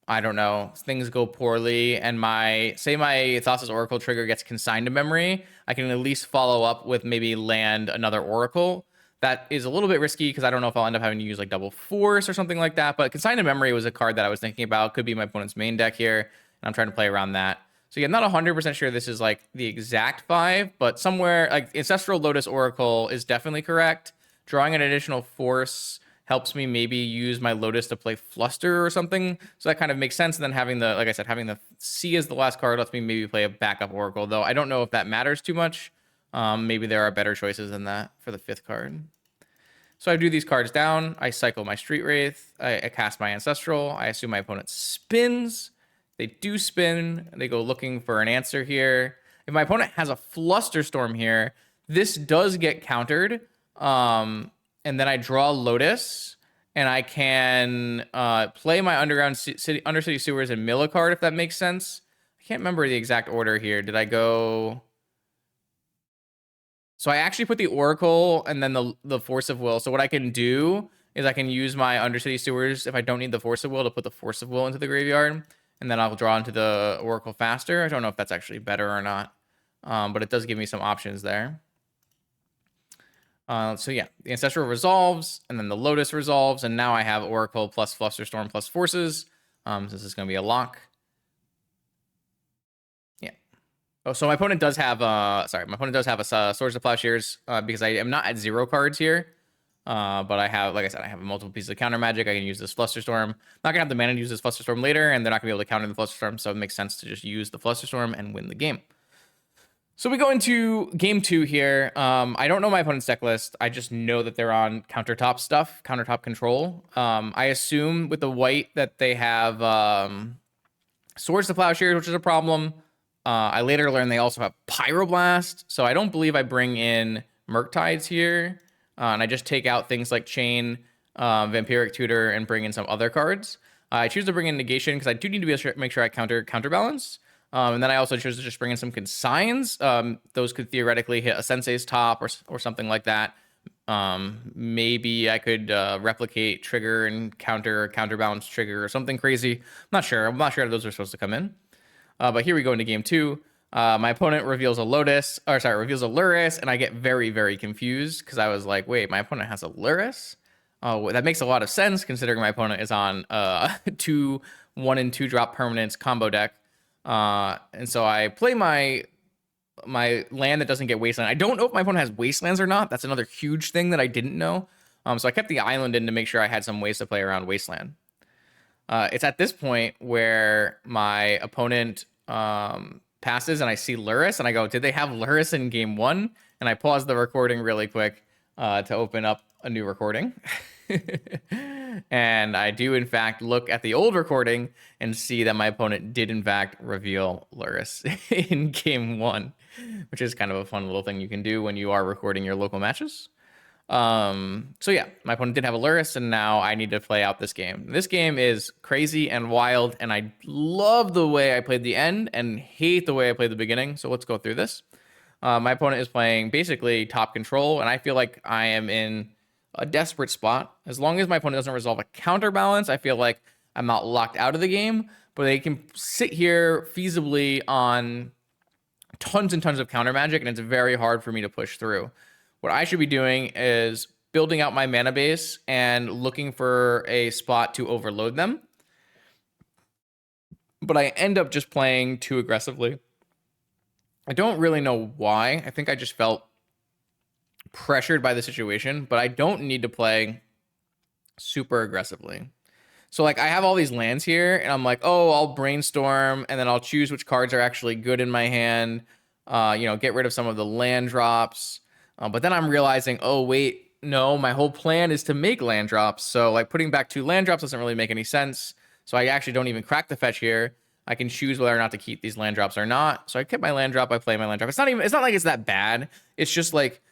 I don't know, things go poorly and my Thassa's Oracle trigger gets consigned to memory, I can at least follow up with maybe land another Oracle. That is a little bit risky because I don't know if I'll end up having to use like double Force or something like that, but consigned to memory was a card that I was thinking about. Could be my opponent's main deck here, and I'm trying to play around that. So yeah, not 100% sure this is like the exact 5, but somewhere like Ancestral Lotus Oracle is definitely correct. Drawing an additional Force helps me maybe use my Lotus to play Fluster or something. So that kind of makes sense. And then having the, like I said, having the C as the last card lets me maybe play a backup Oracle, though I don't know if that matters too much. Maybe there are better choices than that for the 5th card. So I do these cards down. I cycle my Street Wraith. I cast my Ancestral. I assume my opponent spins. They do spin. They go looking for an answer here. If my opponent has a Flusterstorm here, this does get countered. And then I draw Lotus, and I can play my Undercity Sewers and mill a card, if that makes sense. I can't remember the exact order here. Did I go... So I actually put the Oracle and then the Force of Will. So what I can do is I can use my Undercity Sewers if I don't need the Force of Will to put the Force of Will into the graveyard, and then I'll draw into the Oracle faster. I don't know if that's actually better or not, but it does give me some options there. So yeah, the Ancestral resolves, and then the Lotus resolves, and now I have Oracle plus Flusterstorm plus Forces. This is going to be a lock. Yeah. Oh, so my opponent does have my opponent does have a Swords of Plowshares because I am not at 0 cards here. But I have, like I said, I have multiple pieces of counter magic. I can use this Flusterstorm. Not gonna have the mana to use this Flusterstorm later, and they're not gonna be able to counter the Flusterstorm, so it makes sense to just use the Flusterstorm and win the game. So we go into game 2 here. I don't know my opponent's deck list. I just know that they're on countertop stuff, countertop control. I assume with the white that they have Swords to Plowshares, which is a problem. I later learned they also have Pyroblast, so I don't believe I bring in Murktides here. And I just take out things like Chain, Vampiric Tutor, and bring in some other cards. I choose to bring in Negation because I do need to be able to make sure I counterbalance. And then I also choose to just bring in some Consigns. Those could theoretically hit a Sensei's top or something like that. Maybe I could replicate Trigger and counterbalance Trigger or something crazy. I'm not sure if those are supposed to come in. But here we go into game 2. My opponent reveals a reveals a Lurrus, and I get very, very confused because I was like, wait, my opponent has a Lurrus? Oh, that makes a lot of sense considering my opponent is on 2 1 and 2 drop permanents combo deck. And so I play my land that doesn't get Wasteland. I don't know if my opponent has Wastelands or not. That's another huge thing that I didn't know. So I kept the island in to make sure I had some ways to play around Wasteland. It's at this point where my opponent passes and I see Lurrus and I go, did they have Lurrus in game 1? And I pause the recording really quick to open up a new recording. And I do, in fact, look at the old recording and see that my opponent did, in fact, reveal Lurrus in game 1, which is kind of a fun little thing you can do when you are recording your local matches. So yeah, my opponent did have a Lurrus, and now I need to play out this game. This game is crazy and wild, and I love the way I played the end and hate the way I played the beginning. So let's go through this. My opponent is playing basically top control, and I feel like I am in a desperate spot. As long as my opponent doesn't resolve a counterbalance, I feel like I'm not locked out of the game, but they can sit here feasibly on tons and tons of counter magic, and it's very hard for me to push through. What I should be doing is building out my mana base and looking for a spot to overload them. But I end up just playing too aggressively. I don't really know why. I think I just felt pressured by the situation, but I don't need to play super aggressively. So like I have all these lands here and I'm like, oh, I'll brainstorm and then I'll choose which cards are actually good in my hand. Get rid of some of the land drops. But then I'm realizing, oh, wait, no, my whole plan is to make land drops. So like putting back 2 land drops doesn't really make any sense. So I actually don't even crack the fetch here. I can choose whether or not to keep these land drops or not. So I keep my land drop, I play my land drop. It's not like it's that bad. It's just like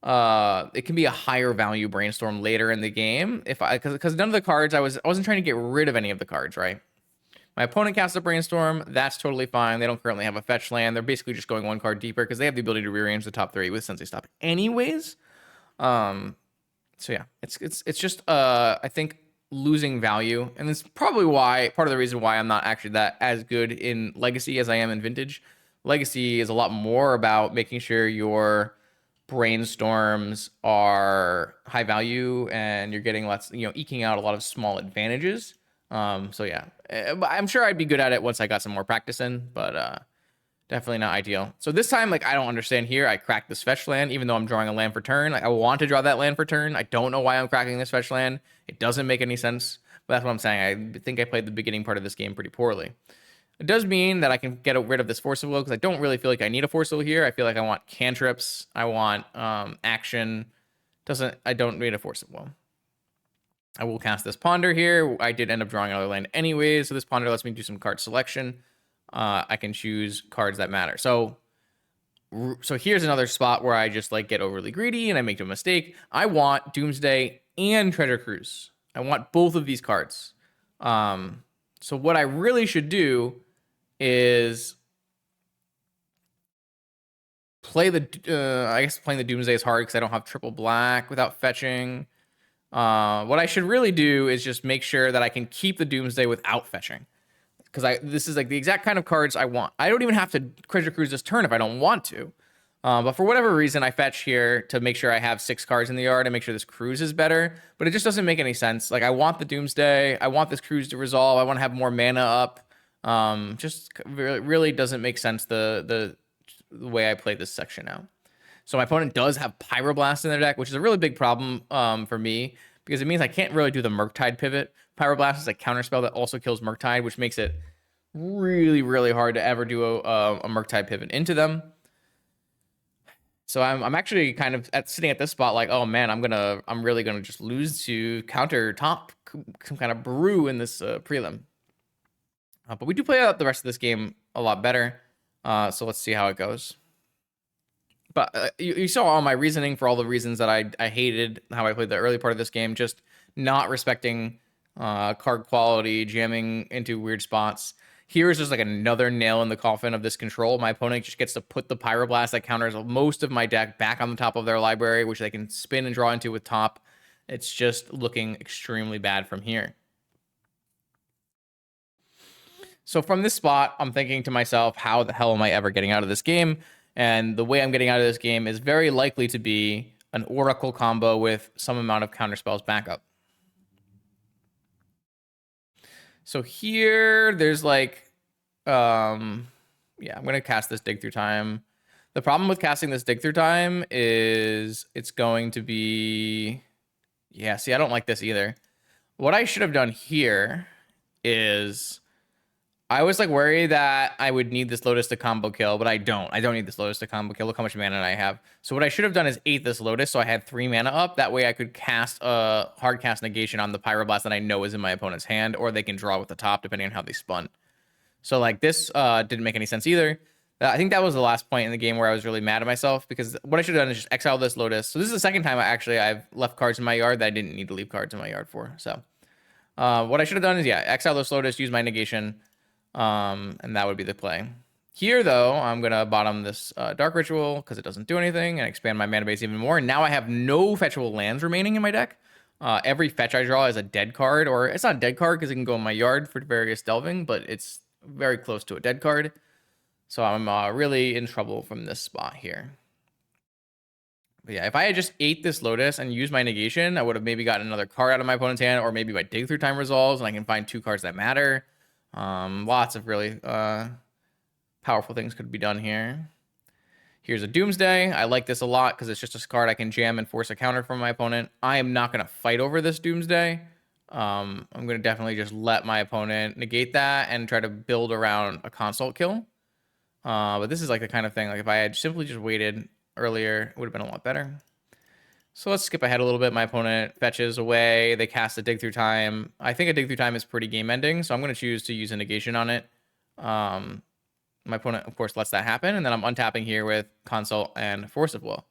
it can be a higher value brainstorm later in the game because none of the cards I wasn't trying to get rid of any of the cards, right? My opponent casts a brainstorm, that's totally fine. They don't currently have a fetch land. They're basically just going 1 card deeper because they have the ability to rearrange the top 3 with Sensei Stop anyways. So yeah, it's just I think losing value, and it's probably part of the reason why I'm not actually that as good in Legacy as I am in Vintage. Legacy is a lot more about making sure your brainstorms are high value and you're getting lots, eking out a lot of small advantages. So yeah, I'm sure I'd be good at it once I got some more practice in, but definitely not ideal. So this time, like, I don't understand here. I cracked this fetch land, even though I'm drawing a land for turn. Like, I want to draw that land for turn. I don't know why I'm cracking this fetch land. It doesn't make any sense. But that's what I'm saying. I think I played the beginning part of this game pretty poorly. It does mean that I can get rid of this Force of Will because I don't really feel like I need a Force of Will here. I feel like I want cantrips. I want action. I don't need a Force of Will. I will cast this Ponder here. I did end up drawing another land anyway, so this Ponder lets me do some card selection. I can choose cards that matter. So here's another spot where I just like get overly greedy and I make a mistake. I want Doomsday and Treasure Cruise. I want both of these cards. So what I really should do is play I guess playing the Doomsday is hard because I don't have triple black without fetching. What I should really do is just make sure that I can keep the Doomsday without fetching. Because this is like the exact kind of cards I want. I don't even have to Treasure Cruise this turn if I don't want to. But for whatever reason, I fetch here to make sure I have 6 cards in the yard and make sure this Cruise is better. But it just doesn't make any sense. Like, I want the Doomsday. I want this Cruise to resolve. I want to have more mana up. Just really doesn't make sense the way I play this section now. So my opponent does have Pyroblast in their deck, which is a really big problem for me. Because it means I can't really do the Murktide pivot. Pyroblast is a counterspell that also kills Murktide, which makes it really, really hard to ever do a Murktide pivot into them. So I'm actually kind of sitting at this spot like, oh man, I'm really gonna just lose to CounterTop, some kind of brew in this prelim. But we do play out the rest of this game a lot better. So let's see how it goes. But you saw all my reasoning for all the reasons that I hated how I played the early part of this game, just not respecting card quality, jamming into weird spots. Here is just like another nail in the coffin of this control. My opponent just gets to put the Pyroblast that counters most of my deck back on the top of their library, which they can spin and draw into with top. It's just looking extremely bad from here. So from this spot, I'm thinking to myself, how the hell am I ever getting out of this game? And the way I'm getting out of this game is very likely to be an Oracle combo with some amount of counterspells backup. So here, there's like, yeah, I'm going to cast this Dig Through Time. The problem with casting this Dig Through Time is it's going to be, yeah, see, I don't like this either. What I should have done here is I was like worried that I would need this Lotus to combo kill, but I don't. I don't need this Lotus to combo kill. Look how much mana I have. So what I should have done is ate this Lotus so I had 3 mana up. That way I could cast a hard cast negation on the Pyroblast that I know is in my opponent's hand, or they can draw with the top depending on how they spun. So like this didn't make any sense either. I think that was the last point in the game where I was really mad at myself because what I should have done is just exile this Lotus. So this is the second time I've left cards in my yard that I didn't need to leave cards in my yard for. So what I should have done is, yeah, exile this Lotus, use my negation. And that would be the play. Here, though, I'm going to bottom this Dark Ritual because it doesn't do anything and expand my mana base even more. And now I have no fetchable lands remaining in my deck. Every fetch I draw is a dead card, or it's not a dead card because it can go in my yard for various delving, but it's very close to a dead card. So I'm really in trouble from this spot here. But yeah, if I had just ate this Lotus and used my negation, I would have maybe gotten another card out of my opponent's hand, or maybe my Dig Through Time resolves and I can find 2 cards that matter. Lots of really powerful things could be done here. Here's a Doomsday. I like this a lot because it's just a card I can jam and force a counter from my opponent. I am not going to fight over this Doomsday. I'm going to definitely just let my opponent negate that and try to build around a consult kill. But this is like the kind of thing, like if I had simply just waited earlier, it would have been a lot better. So let's skip ahead a little bit. My opponent fetches away. They cast a Dig Through Time. I think a Dig Through Time is pretty game ending, so I'm going to choose to use a negation on it. My opponent, of course, lets that happen, and then I'm untapping here with Consult and Force of Will.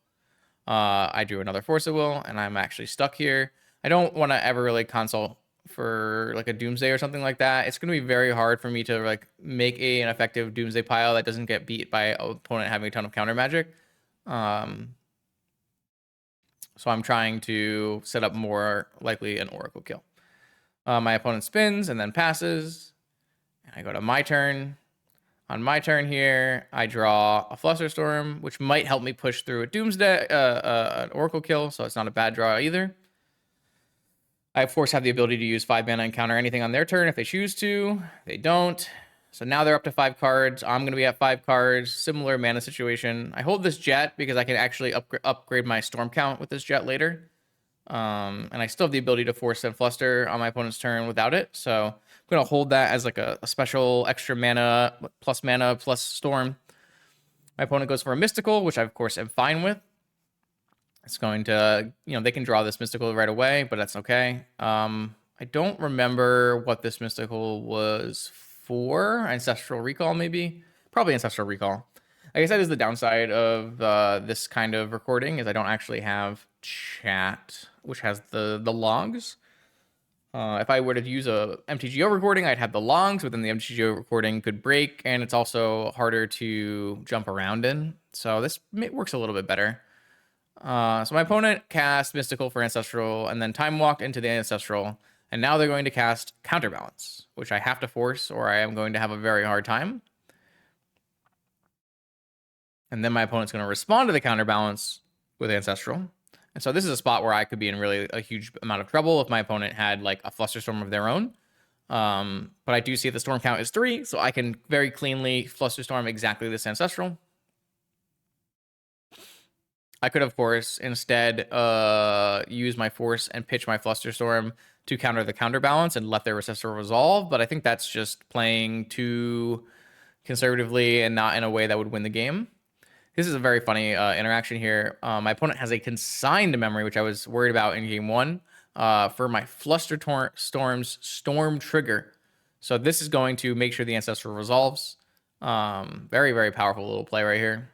I drew another Force of Will, and I'm actually stuck here. I don't want to ever really Consult for like a Doomsday or something like that. It's going to be very hard for me to like make an effective Doomsday pile that doesn't get beat by an opponent having a ton of counter magic. So I'm trying to set up more likely an Oracle kill. My opponent spins and then passes. I go to my turn. On my turn here, I draw a Flusterstorm, which might help me push through a Doomsday, an Oracle kill, so it's not a bad draw either. I, of course, have the ability to use 5 mana and counter anything on their turn if they choose to. They don't. So now they're up to 5 cards. I'm going to be at 5 cards. Similar mana situation. I hold this Jet because I can actually upgrade my Storm count with this Jet later. And I still have the ability to force and fluster on my opponent's turn without it. So I'm going to hold that as like a special extra mana plus Storm. My opponent goes for a Mystical, which I, of course, am fine with. It's going to, they can draw this Mystical right away, but that's okay. I don't remember what this Mystical was for. Ancestral Recall, maybe? Probably Ancestral Recall. I guess that is the downside of this kind of recording, is I don't actually have chat, which has the logs. If I were to use a MTGO recording, I'd have the logs, but then the MTGO recording could break, and it's also harder to jump around in. So this works a little bit better. So my opponent cast Mystical for Ancestral, and then Time Walked into the Ancestral, and now they're going to cast Counterbalance, which I have to force, or I am going to have a very hard time. And then my opponent's going to respond to the Counterbalance with Ancestral. And so this is a spot where I could be in really a huge amount of trouble if my opponent had like a Flusterstorm of their own. But I do see the Storm count is 3, so I can very cleanly Flusterstorm exactly this Ancestral. I could, of course, instead use my Force and pitch my Flusterstorm to counter the Counterbalance and let their Ancestral resolve, but I think that's just playing too conservatively and not in a way that would win the game. This is a very funny interaction here. My opponent has a consigned memory, which I was worried about in game 1, for my Flusterstorm's Storm trigger. So this is going to make sure the Ancestral resolves. Very, very powerful little play right here.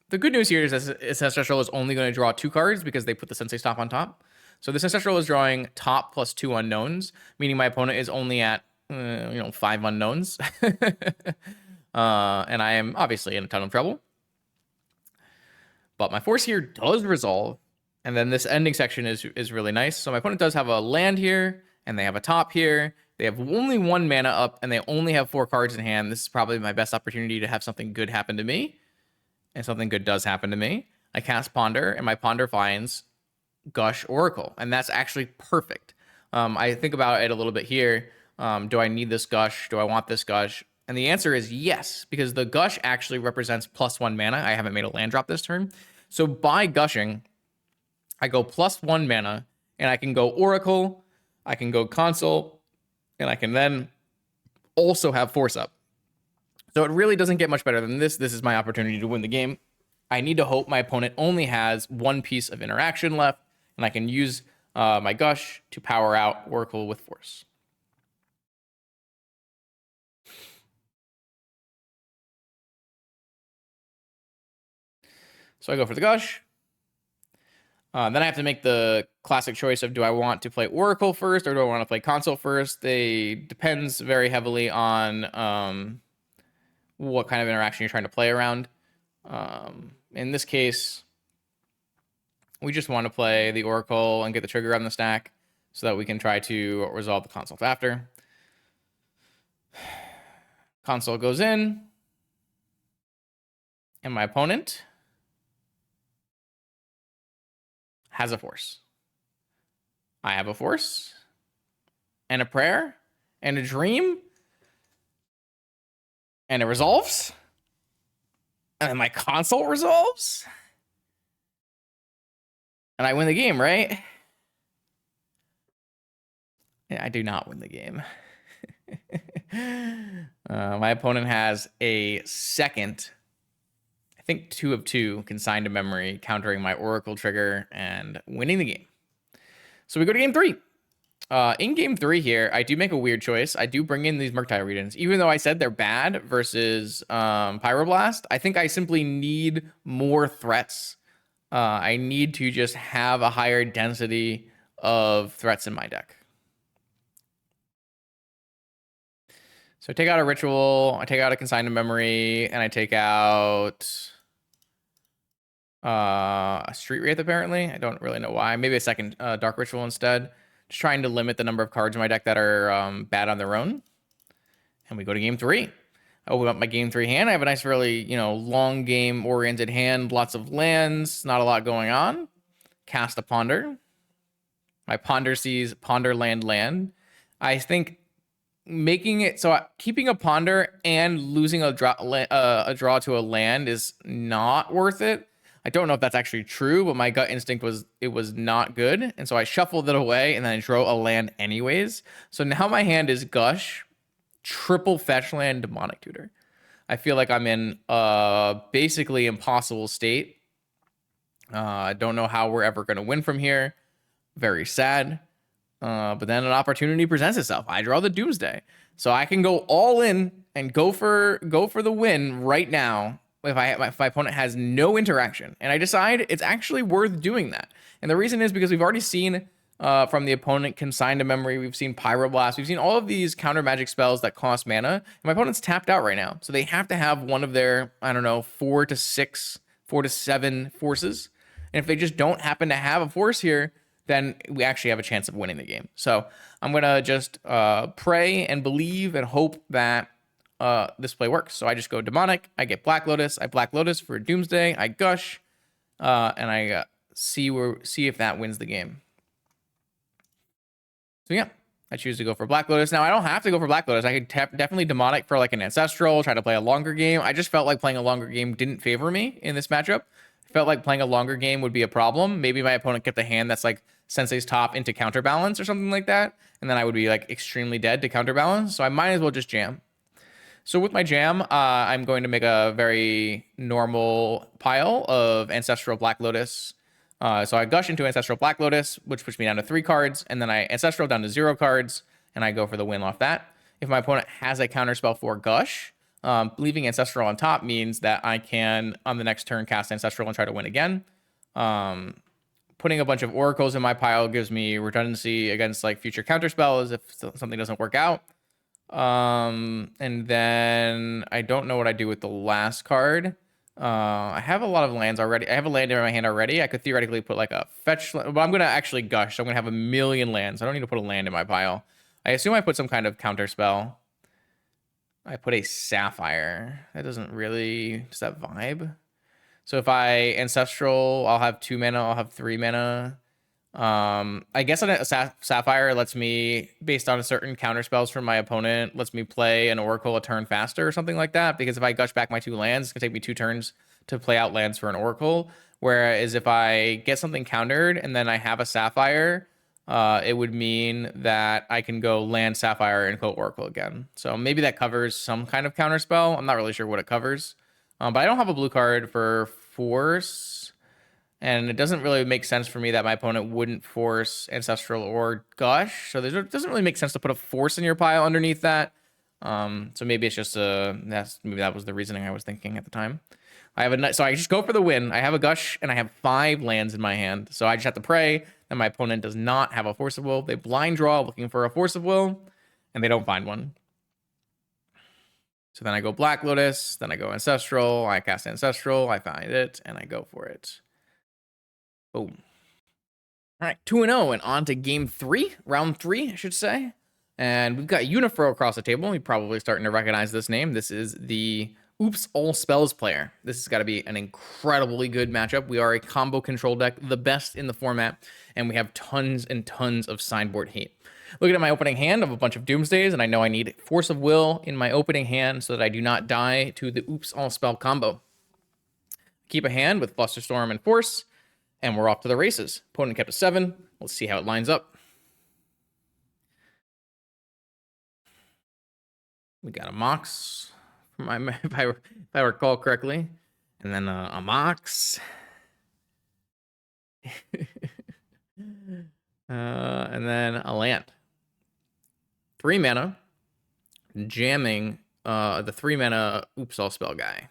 The good news here is that this Ancestral is only going to draw 2 cards because they put the Sensei Stop on top. So this Ancestral is drawing top plus 2 unknowns, meaning my opponent is only at 5 unknowns. And I am obviously in a ton of trouble. But my Force here does resolve, and then this ending section is really nice. So my opponent does have a land here, and they have a top here. They have only 1 mana up, and they only have 4 cards in hand. This is probably my best opportunity to have something good happen to me. And something good does happen to me. I cast Ponder, and my Ponder finds Gush Oracle, and that's actually perfect. I think about it a little bit here. Do I need this Gush? Do I want this Gush? And the answer is yes, because the Gush actually represents +1 mana. I haven't made a land drop this turn. So by gushing, I go +1 mana, and I can go Oracle, I can go Console, and I can then also have Force up. So it really doesn't get much better than this. This is my opportunity to win the game. I need to hope my opponent only has 1 piece of interaction left, and I can use my Gush to power out Oracle with Force. So I go for the Gush. Then I have to make the classic choice of, do I want to play Oracle first or do I want to play Console first? They depends very heavily on what kind of interaction you're trying to play around. In this case, we just want to play the Oracle and get the trigger on the stack so that we can try to resolve the Console after. Console goes in, and my opponent has a Force. I have a Force, and a Prayer, and a Dream, and it resolves. And then my consult resolves. And I win the game, right? Yeah, I do not win the game. My opponent has a second, I think 2 of 2 consigned to memory, countering my Oracle trigger and winning the game. So we go to game 3. In game 3 here, I do make a weird choice. I do bring in these Murktide readings. Even though I said they're bad versus Pyroblast, I think I simply need more threats. I need to just have a higher density of threats in my deck. So I take out a Ritual, I take out a Consigned to Memory, and I take out a Street Wraith, apparently. I don't really know why. Maybe a second Dark Ritual instead. Just trying to limit the number of cards in my deck that are bad on their own. And we go to game 3. I open up my game 3 hand. I have a nice, really, long game-oriented hand. Lots of lands, not a lot going on. Cast a Ponder. My Ponder sees Ponder land. I think making it so keeping a Ponder and losing a draw to a land is not worth it. I don't know if that's actually true, but my gut instinct was it was not good, and so I shuffled it away and then I drew a land anyways. So now my hand is Gush, triple fetch land, Demonic Tutor. I feel like I'm in a basically impossible state. I don't know how we're ever going to win from here. Very sad. But then an opportunity presents itself. I draw the Doomsday. So I can go all in and go for the win right now if my opponent has no interaction. And I decide it's actually worth doing that. And the reason is because we've already seen from the opponent Consigned to Memory, we've seen Pyroblast, we've seen all of these counter magic spells that cost mana. And my opponent's tapped out right now. So they have to have one of their, 4 to 7 forces. And if they just don't happen to have a force here, then we actually have a chance of winning the game. So I'm going to just pray and believe and hope that this play works. So I just go Demonic, I get Black Lotus, I Black Lotus for Doomsday, I Gush, and I see if that wins the game. So yeah, I choose to go for Black Lotus. Now I don't have to go for Black Lotus. I could definitely Demonic for like an Ancestral, try to play a longer game. I just felt like playing a longer game didn't favor me in this matchup. Felt like playing a longer game would be a problem. Maybe my opponent kept a hand that's like Sensei's Top into Counterbalance or something like that, and then I would be like extremely dead to Counterbalance. So I might as well just jam. So with my jam, I'm going to make a very normal pile of Ancestral Black Lotus. So I Gush into Ancestral Black Lotus, which puts me down to 3 cards, and then I Ancestral down to 0 cards, and I go for the win off that. If my opponent has a counterspell for Gush, leaving Ancestral on top means that I can, on the next turn, cast Ancestral and try to win again. Putting a bunch of Oracles in my pile gives me redundancy against like future counterspells if something doesn't work out. And then I don't know what I do with the last card. I have a lot of lands already. I have a land in my hand already. I could theoretically put like a fetch, but I'm going to actually Gush. So I'm going to have a million lands. I don't need to put a land in my pile. I assume I put some kind of counterspell. I put a Sapphire. That doesn't really, does that vibe? So if I Ancestral, I'll have 2 mana, I'll have 3 mana. I guess a Sapphire lets me, based on a certain counter spells from my opponent, lets me play an Oracle a turn faster or something like that. Because if I Gush back my 2 lands, it's gonna take me 2 turns to play out lands for an Oracle. Whereas if I get something countered and then I have a Sapphire, it would mean that I can go land Sapphire and go Oracle again. So maybe that covers some kind of counter spell. I'm not really sure what it covers. But I don't have a blue card for Force. And it doesn't really make sense for me that my opponent wouldn't force Ancestral or Gush. So it doesn't really make sense to put a force in your pile underneath that. So maybe it's just maybe that was the reasoning I was thinking at the time. So I just go for the win. I have a Gush and I have 5 lands in my hand. So I just have to pray that my opponent does not have a Force of Will. They blind draw looking for a Force of Will and they don't find one. So then I go Black Lotus, then I go Ancestral, I cast Ancestral, I find it, and I go for it. Boom. All right, 2-0, and on to game 3, round 3, I should say. And we've got Unifro across the table. You're probably starting to recognize this name. This is the Oops All Spells player. This has got to be an incredibly good matchup. We are a combo control deck, the best in the format, and we have tons and tons of sideboard hate. Looking at my opening hand of a bunch of Doomsdays, and I know I need Force of Will in my opening hand so that I do not die to the Oops All Spell combo. keep a hand with Flusterstorm and Force, and we're off to the races. Opponent kept a 7. Let's see how it lines up. We got a Mox, if I recall correctly, and then a Mox, and then a land. 3 mana, jamming the 3 mana Oops All spell guy,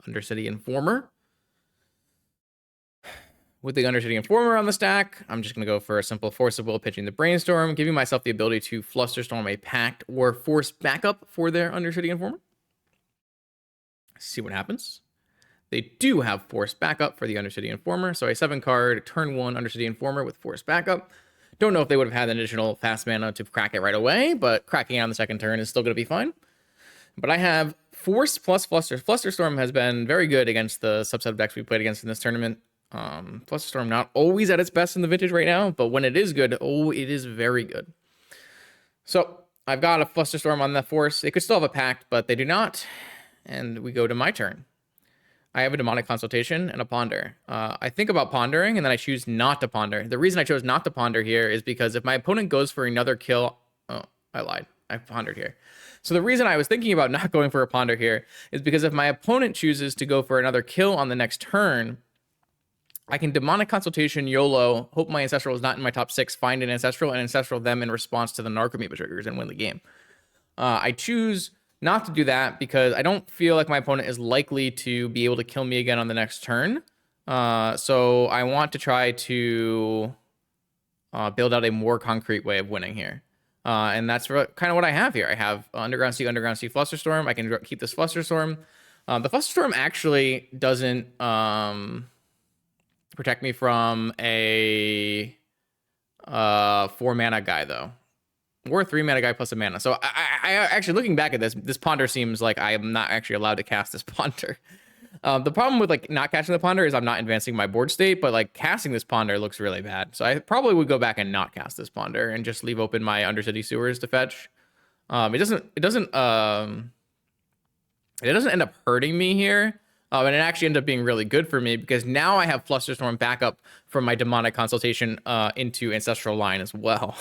Undercity Informer. With the Undercity Informer on the stack, I'm just going to go for a simple Force of Will, pitching the Brainstorm, giving myself the ability to Flusterstorm a Pact or Force backup for their Undercity Informer. See what happens. They do have Force backup for the Undercity Informer, so a 7-card, turn 1 Undercity Informer with Force backup. Don't know if they would have had an additional fast mana to crack it right away, but cracking it on the second turn is still going to be fine. But I have Force plus Fluster. Flusterstorm has been very good against the subset of decks we played against in this tournament. Flusterstorm not always at its best in the vintage right now, but when it is good, oh, it is very good. So I've got a Flusterstorm on the Force. They could still have a Pact, but they do not. And we go to my turn. I have a Demonic Consultation and a Ponder. I think about pondering, and then I choose not to ponder. The reason I chose not to ponder here is because if my opponent goes for another kill... Oh, I lied. I pondered here. So the reason I was thinking about not going for a ponder here is because if my opponent chooses to go for another kill on the next turn, I can Demonic Consultation, YOLO, hope my Ancestral is not in my top 6, find an Ancestral, and Ancestral them in response to the Narcomoeba triggers and win the game. I choose not to do that because I don't feel like my opponent is likely to be able to kill me again on the next turn. So I want to try to build out a more concrete way of winning here. And that's kind of what I have here. I have Underground Sea, Flusterstorm. I can keep this Flusterstorm. The Flusterstorm actually doesn't... protect me from a 4-mana guy, though. Or a 3-mana guy plus a mana. So I actually, looking back at this Ponder seems like I am not actually allowed to cast this Ponder. The problem with like not casting the Ponder is I'm not advancing my board state, but like casting this Ponder looks really bad. So I probably would go back and not cast this Ponder and just leave open my Undercity Sewers to fetch. It doesn't end up hurting me here. And it actually ended up being really good for me because now I have Flusterstorm backup from my Demonic Consultation into Ancestral line as well.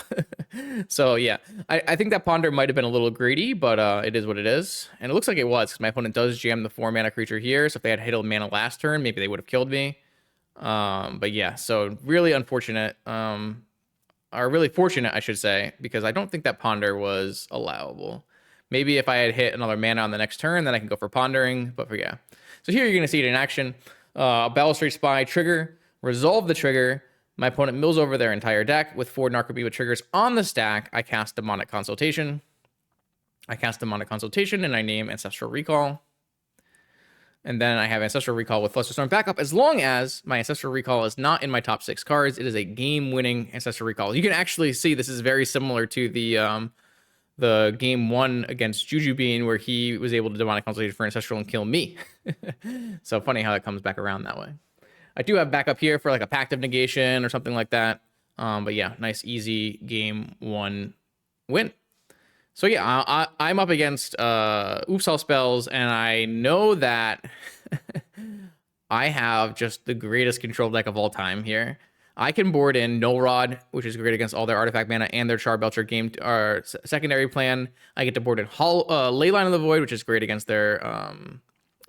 So yeah, I think that Ponder might have been a little greedy, but it is what it is. And it looks like it was because my opponent does jam the 4-mana creature here. So if they had hit a mana last turn, maybe they would have killed me. But yeah, so really unfortunate. Or really fortunate, I should say, because I don't think that Ponder was allowable. Maybe if I had hit another mana on the next turn, then I can go for Pondering. But for yeah. So here you're going to see it in action. Balustrade Spy, trigger, resolve the trigger. My opponent mills over their entire deck with 4 Narcomoeba triggers on the stack. I cast Demonic Consultation. And I name Ancestral Recall. And then I have Ancestral Recall with Flusterstorm backup. As long as my Ancestral Recall is not in my top 6 cards, it is a game-winning Ancestral Recall. You can actually see this is very similar to the game 1 against Jujubean, where he was able to Demonic Consultation for Ancestral and kill me. So funny how it comes back around that way. I do have backup here for like a Pact of Negation or something like that. But yeah, nice, easy game 1 win. So yeah, I'm up against Oops All spells, and I know that I have just the greatest control deck of all time here. I can board in Null Rod, which is great against all their artifact mana and their Charbelcher game secondary plan. I get to board in Leyline of the Void, which is great against their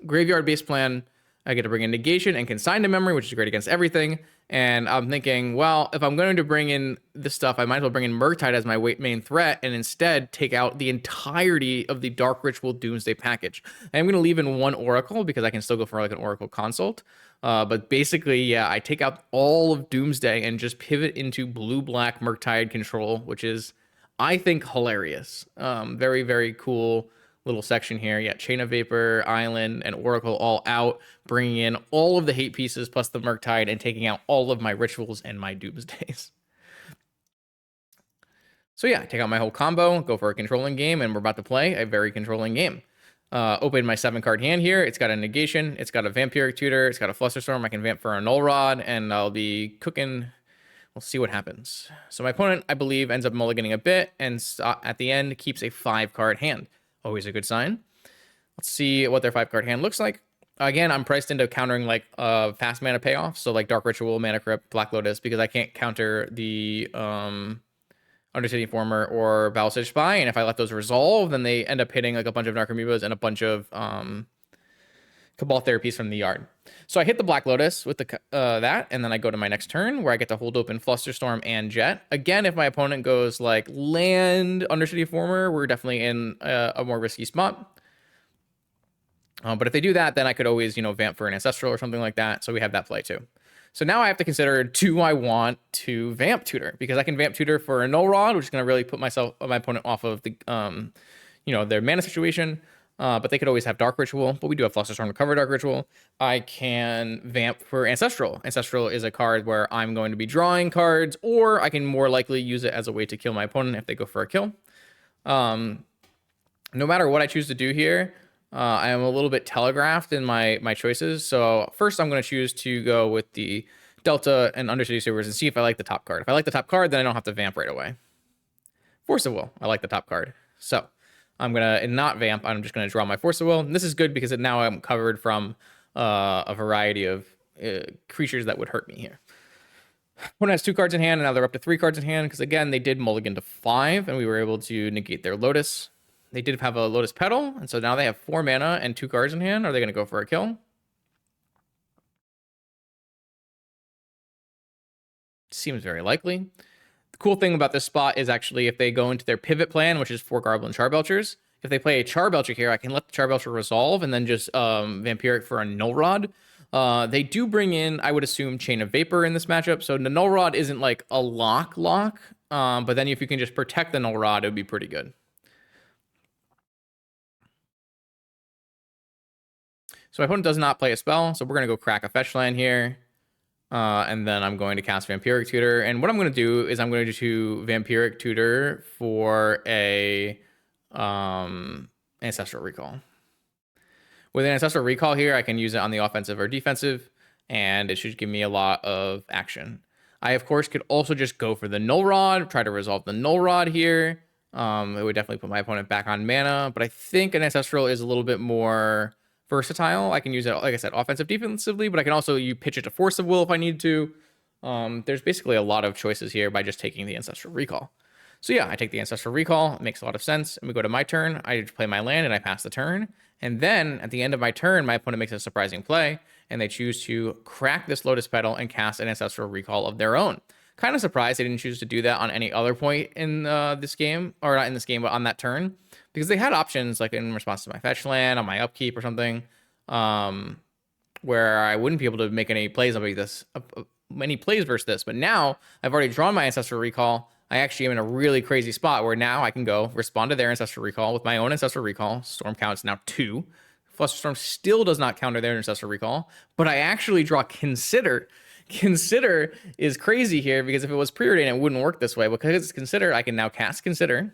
graveyard-based plan. I get to bring in Negation and Consign to Memory, which is great against everything. And I'm thinking, well, if I'm going to bring in this stuff, I might as well bring in Murktide as my main threat and instead take out the entirety of the Dark Ritual Doomsday package. I'm going to leave in 1 Oracle because I can still go for like an Oracle Consult. But basically, yeah, I take out all of Doomsday and just pivot into blue-black Murktide control, which is, I think, hilarious. Very, very cool little section here. Yeah, Chain of Vapor, Island, and Oracle all out, bringing in all of the hate pieces plus the Murktide and taking out all of my rituals and my Doomsdays. So yeah, take out my whole combo, go for a controlling game, and we're about to play a very controlling game. Open my 7-card hand here. It's got a Negation, it's got a Vampiric Tutor, it's got a Flusterstorm. I can vamp for a Null Rod, and I'll be cooking. We'll see what happens. So my opponent, I believe, ends up mulliganing a bit, and at the end, keeps a 5-card hand. Always a good sign. Let's see what their 5-card hand looks like. Again, I'm priced into countering like fast mana payoffs, so like Dark Ritual, Mana Crypt, Black Lotus, because I can't counter the Undercity Informer or Battlestage Spy, and if I let those resolve, then they end up hitting like a bunch of Narc Amoebas and a bunch of Cabal Therapies from the yard. So I hit the Black Lotus with the that, and then I go to my next turn where I get to hold open Flusterstorm and Jet. Again, if my opponent goes like land Undercity Informer, we're definitely in a more risky spot. But if they do that, then I could always, vamp for an Ancestral or something like that. So we have that play too. So now I have to consider, do I want to Vamp Tutor? Because I can Vamp Tutor for a Null Rod, which is going to really put my opponent off of the, their mana situation. But they could always have Dark Ritual, but we do have Flusterstorm to cover Dark Ritual. I can Vamp for Ancestral. Ancestral is a card where I'm going to be drawing cards, or I can more likely use it as a way to kill my opponent if they go for a kill. No matter what I choose to do here, I am a little bit telegraphed in my choices. So first I'm going to choose to go with the Delta and Undercity Sewers and see if I like the top card. If I like the top card, then I don't have to Vamp right away. Force of Will. I like the top card. So I'm going to not Vamp. I'm just going to draw my Force of Will. And this is good because now I'm covered from a variety of creatures that would hurt me here. Opponent has 2 cards in hand, and now they're up to 3 cards in hand because, again, they did mulligan to 5, and we were able to negate their Lotus. They did have a Lotus Petal, and so now they have 4 mana and 2 cards in hand. Are they going to go for a kill? Seems very likely. The cool thing about this spot is actually if they go into their pivot plan, which is 4 Garblin Charbelchers, if they play a Charbelcher here, I can let the Charbelcher resolve and then just Vampiric for a Null Rod. They do bring in, I would assume, Chain of Vapor in this matchup, so the Null Rod isn't like a lock, but then if you can just protect the Null Rod, it would be pretty good. So my opponent does not play a spell, so we're going to go crack a fetch land here. And then I'm going to cast Vampiric Tutor. And what I'm going to do is I'm going to do Vampiric Tutor for a Ancestral Recall. With an Ancestral Recall here, I can use it on the offensive or defensive, and it should give me a lot of action. I, of course, could also just go for the Null Rod, try to resolve the Null Rod here. It would definitely put my opponent back on mana, but I think an Ancestral is a little bit more versatile. I can use it, like I said, offensive, defensively, but I can also pitch it to Force of Will if I need to. There's basically a lot of choices here by just taking the Ancestral Recall. So yeah, I take the Ancestral Recall. It makes a lot of sense. And we go to my turn. I just play my land and I pass the turn. And then at the end of my turn, my opponent makes a surprising play and they choose to crack this Lotus Petal and cast an Ancestral Recall of their own. Kind of surprised they didn't choose to do that on any other point in this game, or not in this game, but on that turn, because they had options like in response to my fetch land, on my upkeep or something, where I wouldn't be able to make any plays versus this. But now I've already drawn my Ancestral Recall. I actually am in a really crazy spot where now I can go respond to their Ancestral Recall with my own Ancestral Recall. Storm count's now 2. Flusterstorm still does not counter their Ancestral Recall, but I actually draw Consider. Consider is crazy here because if it was preordained, it wouldn't work this way. Because it's Consider, I can now cast Consider,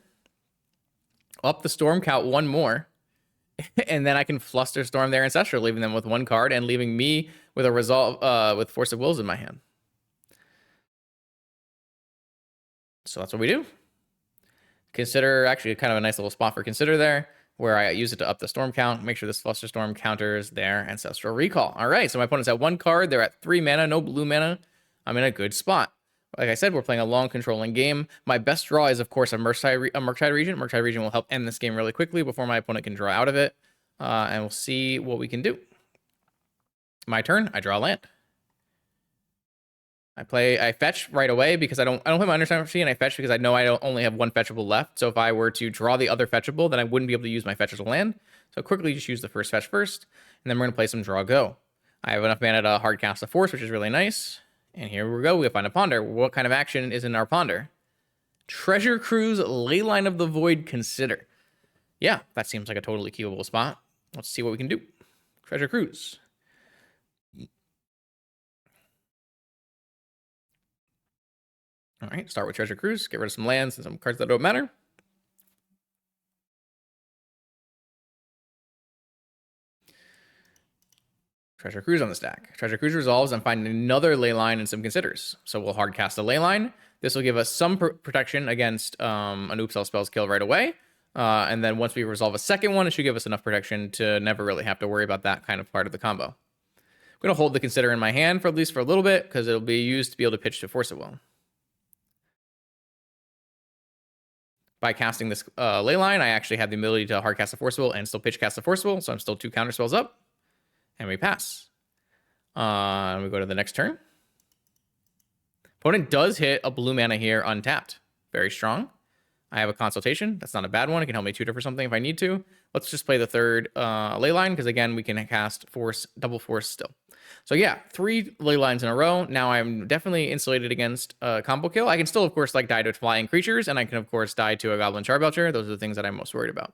up the Storm count 1 more, and then I can Flusterstorm their Ancestral, leaving them with 1 card and leaving me with a resolve with Force of Wills in my hand. So that's what we do. Consider, actually kind of a nice little spot for Consider there, where I use it to up the Storm count, make sure this Flusterstorm counters their Ancestral Recall. All right, so my opponent's at 1 card. They're at 3 mana, no blue mana. I'm in a good spot. Like I said, we're playing a long controlling game. My best draw is, of course, a Murktide Regent. Murktide Regent will help end this game really quickly before my opponent can draw out of it. And we'll see what we can do. My turn, I draw land. I fetch right away because I don't have my Understanding Tree, and I fetch because I know I only have 1 fetchable left. So if I were to draw the other fetchable, then I wouldn't be able to use my fetch as a land. So quickly just use the first fetch first, and then we're going to play some draw go. I have enough mana to hard cast a Force, which is really nice. And here we go. We find a Ponder. What kind of action is in our Ponder? Treasure Cruise, Leyline of the Void, Consider. Yeah, that seems like a totally keepable spot. Let's see what we can do. Treasure Cruise. All right, start with Treasure Cruise. Get rid of some lands and some cards that don't matter. Treasure Cruise on the stack. Treasure Cruise resolves and find another Leyline and some Considers. So we'll hard cast a Leyline. This will give us some protection against an Oops All Spells kill right away. And then once we resolve a second one, it should give us enough protection to never really have to worry about that kind of part of the combo. I'm going to hold the Consider in my hand for at least for a little bit, because it'll be used to be able to pitch to Force of Will. By casting this Ley Line, I actually have the ability to hard cast a Force of Will and still pitch cast a Force of Will, so I'm still 2 counter spells up. And we pass. We go to the next turn. Opponent does hit a blue mana here untapped. Very strong. I have a Consultation. That's not a bad one. It can help me tutor for something if I need to. Let's just play the third Ley Line, because again, we can cast Force, double Force still. So yeah, 3 Ley Lines in a row. Now I'm definitely insulated against combo kill. I can still, of course, like die to flying creatures, and I can, of course, die to a Goblin Charbelcher. Those are the things that I'm most worried about.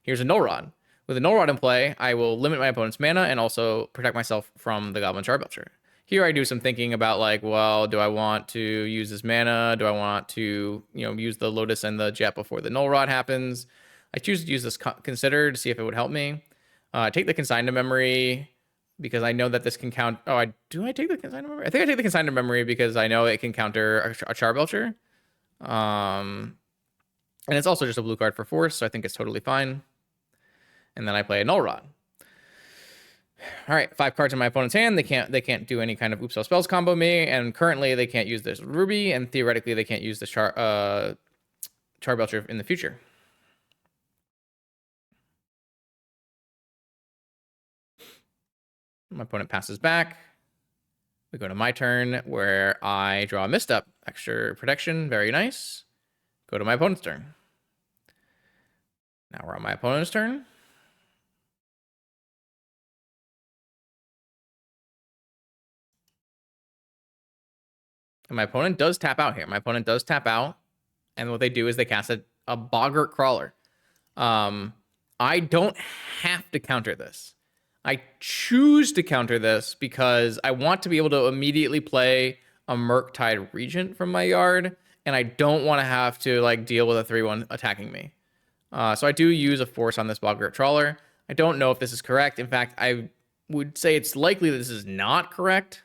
Here's a Null Rod. With a Null Rod in play, I will limit my opponent's mana and also protect myself from the Goblin Charbelcher. Here I do some thinking about, like, well, do I want to use this mana? Do I want to, use the Lotus and the Jet before the Null Rod happens? I choose to use this Consider to see if it would help me. Take the Consign to Memory, because I know that this can count. Do I take the Consign to Memory? I think I take the Consign to Memory because I know it can counter a Charbelcher. And it's also just a blue card for Force, so I think it's totally fine. And then I play a Null Rod. All right, 5 cards in my opponent's hand. They can't do any kind of Oops All Spells combo me, and currently they can't use this Ruby, and theoretically they can't use this Charbelcher in the future. My opponent passes back. We go to my turn, where I draw a Misstep. Extra protection, very nice. Go to my opponent's turn. Now we're on my opponent's turn. And my opponent does tap out here. My opponent does tap out. And what they do is they cast a Boggart Crawler. I don't have to counter this. I choose to counter this because I want to be able to immediately play a Murktide Regent from my yard. And I don't want to have to deal with a 3-1 attacking me. So I do use a Force on this Boggart Trawler. I don't know if this is correct. In fact, I would say it's likely that this is not correct.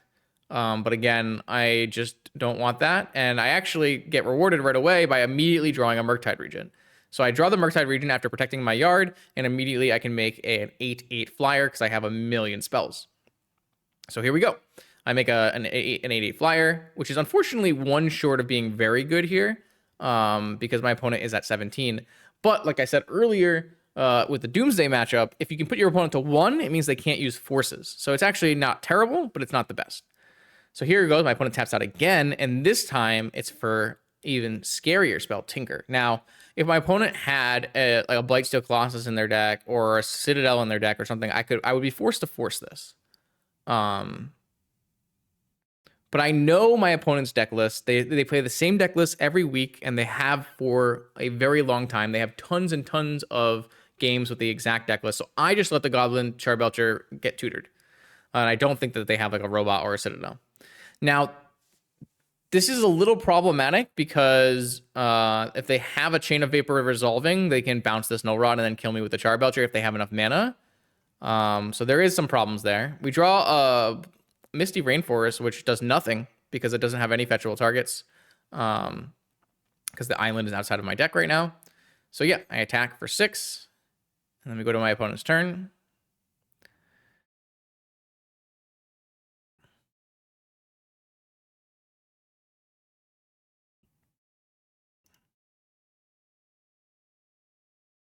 But again, I just don't want that. And I actually get rewarded right away by immediately drawing a Murktide Regent. So I draw the Murktide Regent after protecting my yard, and immediately I can make an 8/8 flyer because I have a million spells. So here we go. I make an 8/8 flyer, which is unfortunately 1 short of being very good here, because my opponent is at 17. But like I said earlier, with the Doomsday matchup, if you can put your opponent to 1, it means they can't use forces. So it's actually not terrible, but it's not the best. So here it goes. My opponent taps out again, and this time it's for even scarier spell, Tinker. Now, if my opponent had a Blightsteel Colossus in their deck or a Citadel in their deck or something, I would be forced to force this. But I know my opponent's deck list. They play the same deck list every week, and they have for a very long time. They have tons and tons of games with the exact deck list. So I just let the Goblin Charbelcher get tutored. And I don't think that they have a robot or a Citadel. Now, this is a little problematic because if they have a Chain of Vapor resolving, they can bounce this Null Rod and then kill me with the Charbelcher if they have enough mana. So there is some problems there. We draw a Misty Rainforest, which does nothing because it doesn't have any fetchable targets, because the island is outside of my deck right now. So yeah, I attack for 6, and then we go to my opponent's turn.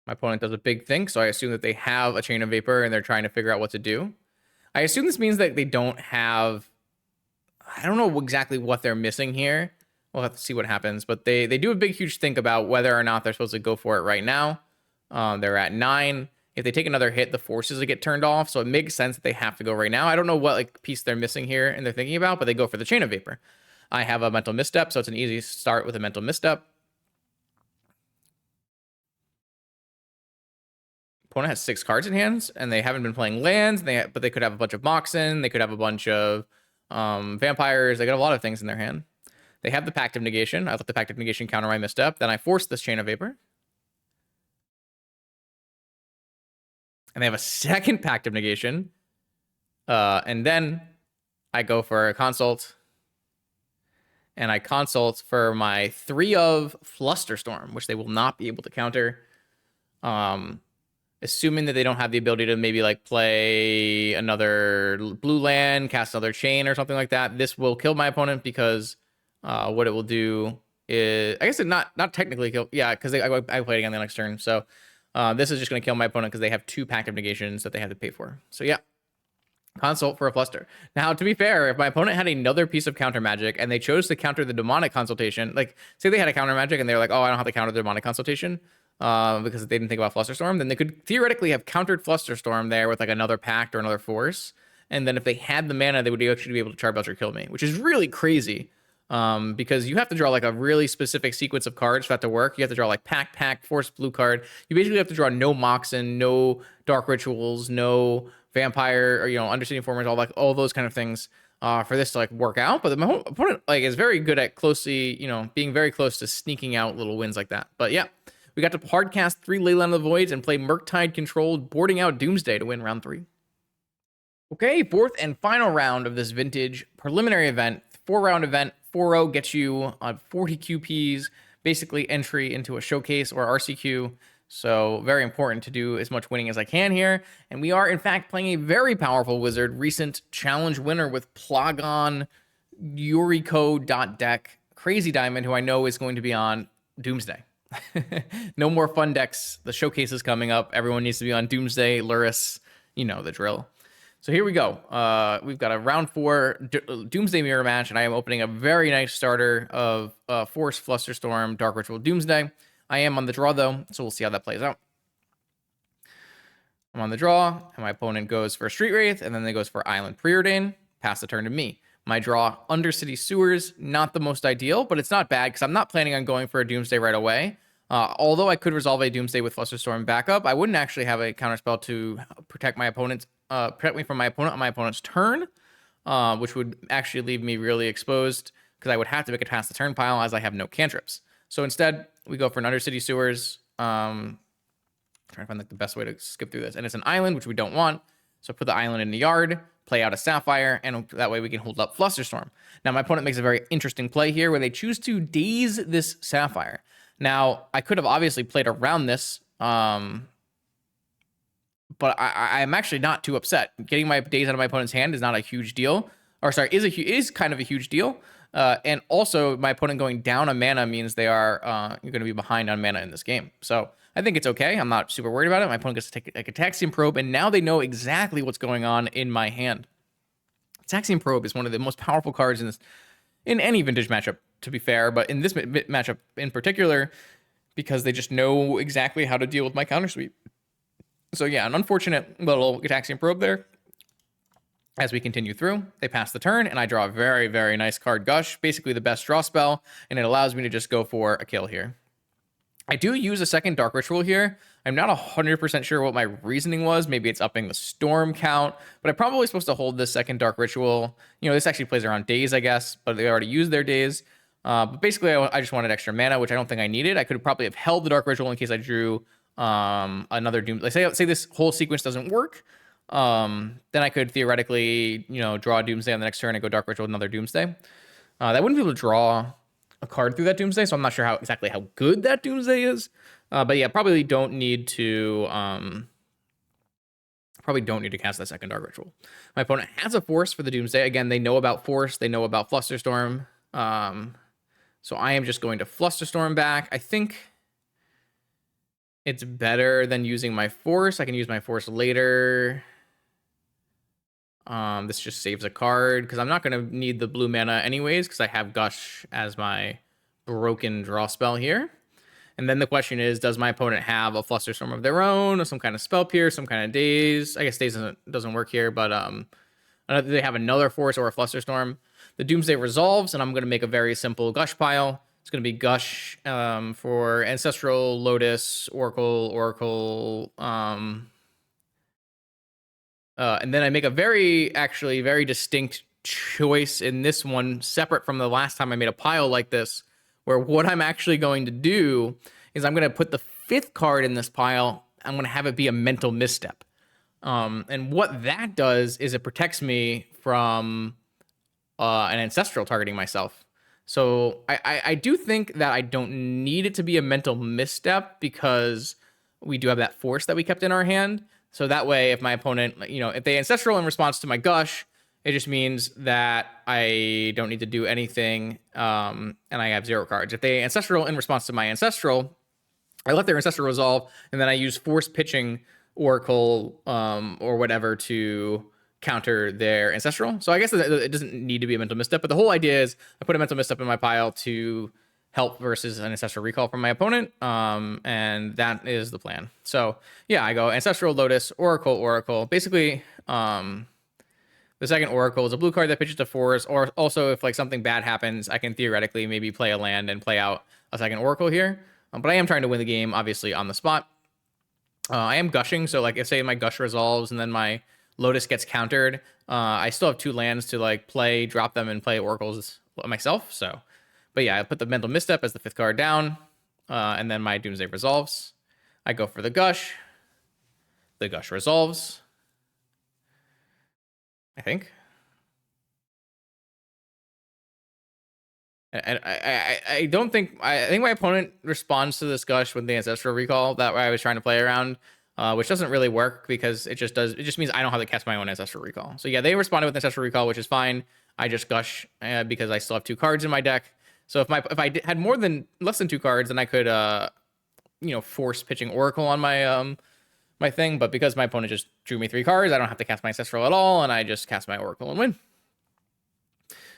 My opponent does a big thing, so I assume that they have a Chain of Vapor and they're trying to figure out what to do. I assume this means that they don't have... I don't know exactly what they're missing here. We'll have to see what happens. But they do a big, huge think about whether or not they're supposed to go for it right now. They're at 9. If they take another hit, the forces will get turned off. So it makes sense that they have to go right now. I don't know what piece they're missing here and they're thinking about, but they go for the Chain of Vapor. I have a Mental Misstep, so it's an easy start with a Mental Misstep. Opponent has 6 cards in hands, and they haven't been playing lands. But they could have a bunch of Moxen. They could have a bunch of vampires. They got a lot of things in their hand. They have the Pact of Negation. I let the Pact of Negation counter my Misstep. Then I force this Chain of Vapor. And they have a second Pact of Negation. And then I go for a Consult. And I consult for my 3 of Flusterstorm, which they will not be able to counter. Assuming that they don't have the ability to maybe like play another blue land, cast another chain or something like that, this will kill my opponent because what it will do is, I guess it not technically kill, yeah, because I played again the next turn. So this is just going to kill my opponent because they have 2 pact of negations that they have to pay for. So yeah, consult for a fluster. Now, to be fair, if my opponent had another piece of counter magic and they chose to counter the demonic consultation, like say they had a counter magic and they're like, oh, I don't have to counter the demonic consultation because they didn't think about Flusterstorm, then they could theoretically have countered Flusterstorm there with like another pact or another force. And then if they had the mana, they would actually be able to Charbelcher kill me, which is really crazy. Because you have to draw like a really specific sequence of cards for that to work. You have to draw like pack, force blue card. You basically have to draw no Moxen, no Dark Rituals, no Vampire, or Undercity Informers, all those kind of things for this to like work out. But my opponent like is very good at closely, being very close to sneaking out little wins like that. But yeah, we got to hardcast 3 Leyline of the Voids and play Murktide controlled, boarding out Doomsday to win round 3. Okay, 4th and final round of this vintage preliminary event, 4-round event. 4-0 gets you on 40 QPs, basically entry into a showcase or RCQ. So very important to do as much winning as I can here. And we are, in fact, playing a very powerful wizard, recent challenge winner with Plagon, Yuriko.deck, Crazy Diamond, who I know is going to be on Doomsday. No more fun decks. The showcase is coming up. Everyone needs to be on Doomsday, Luris, you know the drill. So here we go. We've got a round 4 Doomsday mirror match, and I am opening a very nice starter of Force, Flusterstorm, Dark Ritual, Doomsday. I am on the draw, though, so we'll see how that plays out. I'm on the draw, and my opponent goes for Street Wraith, and then they goes for Island Preordain. Pass the turn to me. My draw, Undercity Sewers, not the most ideal, but it's not bad, because I'm not planning on going for a Doomsday right away. Although I could resolve a Doomsday with Flusterstorm backup, I wouldn't actually have a counterspell to protect my opponent's protect me from my opponent on my opponent's turn, which would actually leave me really exposed because I would have to make it past the turn pile as I have no cantrips. So instead, we go for an Undercity Sewers. Trying to find like the best way to skip through this, and it's an island, which we don't want. So put the island in the yard, play out a Sapphire, and that way we can hold up Flusterstorm. Now my opponent makes a very interesting play here where they choose to daze this Sapphire. Now I could have obviously played around this. But I'm actually not too upset. Getting my days out of my opponent's hand is not a huge deal. Or sorry, is kind of a huge deal. And also, my opponent going down on mana means they are going to be behind on mana in this game. So I think it's okay. I'm not super worried about it. My opponent gets to take like a Taxium Probe, and now they know exactly what's going on in my hand. Taxium Probe is one of the most powerful cards in any vintage matchup, to be fair, but in this matchup in particular, because they just know exactly how to deal with my counter sweep. So yeah, an unfortunate little Taxium Probe there. As we continue through, they pass the turn, and I draw a very, very nice card, Gush, basically the best draw spell, and it allows me to just go for a kill here. I do use a second Dark Ritual here. I'm not 100% sure what my reasoning was. Maybe it's upping the storm count, but I'm probably supposed to hold this second Dark Ritual. This actually plays around days, I guess, but they already used their days. But basically, I just wanted extra mana, which I don't think I needed. I could probably have held the Dark Ritual in case I drew another Doom. Like say this whole sequence doesn't work. Then I could theoretically, draw a Doomsday on the next turn and go Dark Ritual with another Doomsday. That wouldn't be able to draw a card through that Doomsday, so I'm not sure exactly how good that Doomsday is. But yeah, probably don't need to cast that second Dark Ritual. My opponent has a Force for the Doomsday. Again, they know about Force, they know about Flusterstorm. So I am just going to Flusterstorm back. I think it's better than using my Force. I can use my Force later. This just saves a card because I'm not going to need the blue mana anyways because I have Gush as my broken draw spell here. And then the question is, does my opponent have a Flusterstorm of their own, or some kind of Spell Pierce, some kind of Daze? I guess Daze doesn't work here, but they have another Force or a Flusterstorm. The Doomsday resolves, and I'm going to make a very simple Gush pile. It's going to be Gush for Ancestral, Lotus, Oracle, and then I make a very distinct choice in this one, separate from the last time I made a pile like this, where what I'm actually going to do is I'm going to put the 5th card in this pile. I'm going to have it be a mental misstep. And what that does is it protects me from an Ancestral targeting myself. So I do think that I don't need it to be a mental misstep because we do have that force that we kept in our hand. So that way, if my opponent, if they Ancestral in response to my Gush, it just means that I don't need to do anything, and I have 0 cards. If they Ancestral in response to my Ancestral, I let their Ancestral resolve, and then I use Force Pitching Oracle or whatever to counter their Ancestral. So I guess it doesn't need to be a Mental Misstep, but the whole idea is I put a Mental Misstep in my pile to help versus an Ancestral Recall from my opponent, and that is the plan. So yeah, I go Ancestral, Lotus, Oracle, Oracle. Basically, the second Oracle is a blue card that pitches to force, or also if like something bad happens, I can theoretically maybe play a land and play out a second Oracle here. But I am trying to win the game, obviously, on the spot. I am gushing, so like if say my Gush resolves and then my Lotus gets countered, I still have 2 lands to like play, drop them, and play Oracles myself. So, but yeah, I put the Mental Misstep as the 5th card down, and then my Doomsday resolves. I go for the Gush. The Gush resolves, I think. I don't think I think my opponent responds to this Gush with the Ancestral Recall that I was trying to play around, which doesn't really work because it just means I don't have to cast my own Ancestral Recall. So yeah, they responded with Ancestral Recall, which is fine. I just Gush because I still have 2 cards in my deck. So if I had less than 2 cards, then I could force pitching Oracle on my my thing. But because my opponent just drew me 3 cards, I don't have to cast my Ancestral at all, and I just cast my Oracle and win.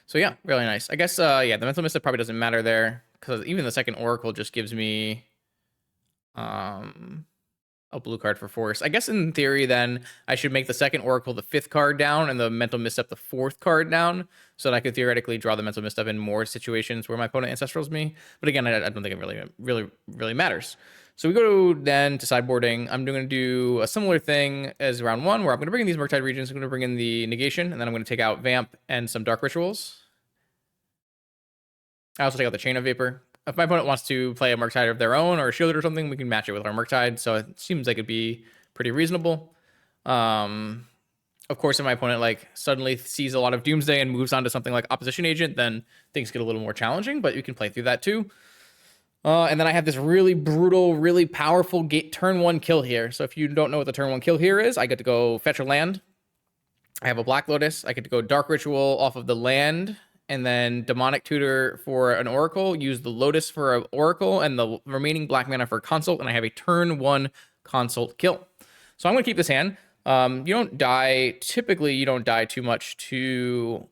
So yeah, really nice. I guess, yeah, the Mental Misstep probably doesn't matter there because even the second Oracle just gives me a blue card for force. I guess in theory, then I should make the second Oracle the 5th card down and the Mental Misstep the 4th card down so that I could theoretically draw the Mental Misstep in more situations where my opponent Ancestrals me. But again, I don't think it really matters. So we go then to sideboarding. I'm going to do a similar thing as round 1, where I'm going to bring in these Murktide regions. I'm going to bring in the negation, and then I'm going to take out Vamp and some Dark Rituals. I also take out the Chain of Vapor. If my opponent wants to play a Murktide of their own or a Shielded or something, we can match it with our Murktide. So it seems like it'd be pretty reasonable. Of course, if my opponent like suddenly sees a lot of Doomsday and moves on to something like Opposition Agent, then things get a little more challenging, but you can play through that too. And then I have this really brutal, really powerful turn 1 kill here. So if you don't know what the turn 1 kill here is, I get to go fetch a land. I have a Black Lotus. I get to go Dark Ritual off of the land, and then Demonic Tutor for an Oracle, use the Lotus for an Oracle, and the remaining black mana for a Consult, and I have a turn 1 Consult kill. So I'm going to keep this hand. Typically you don't die too much to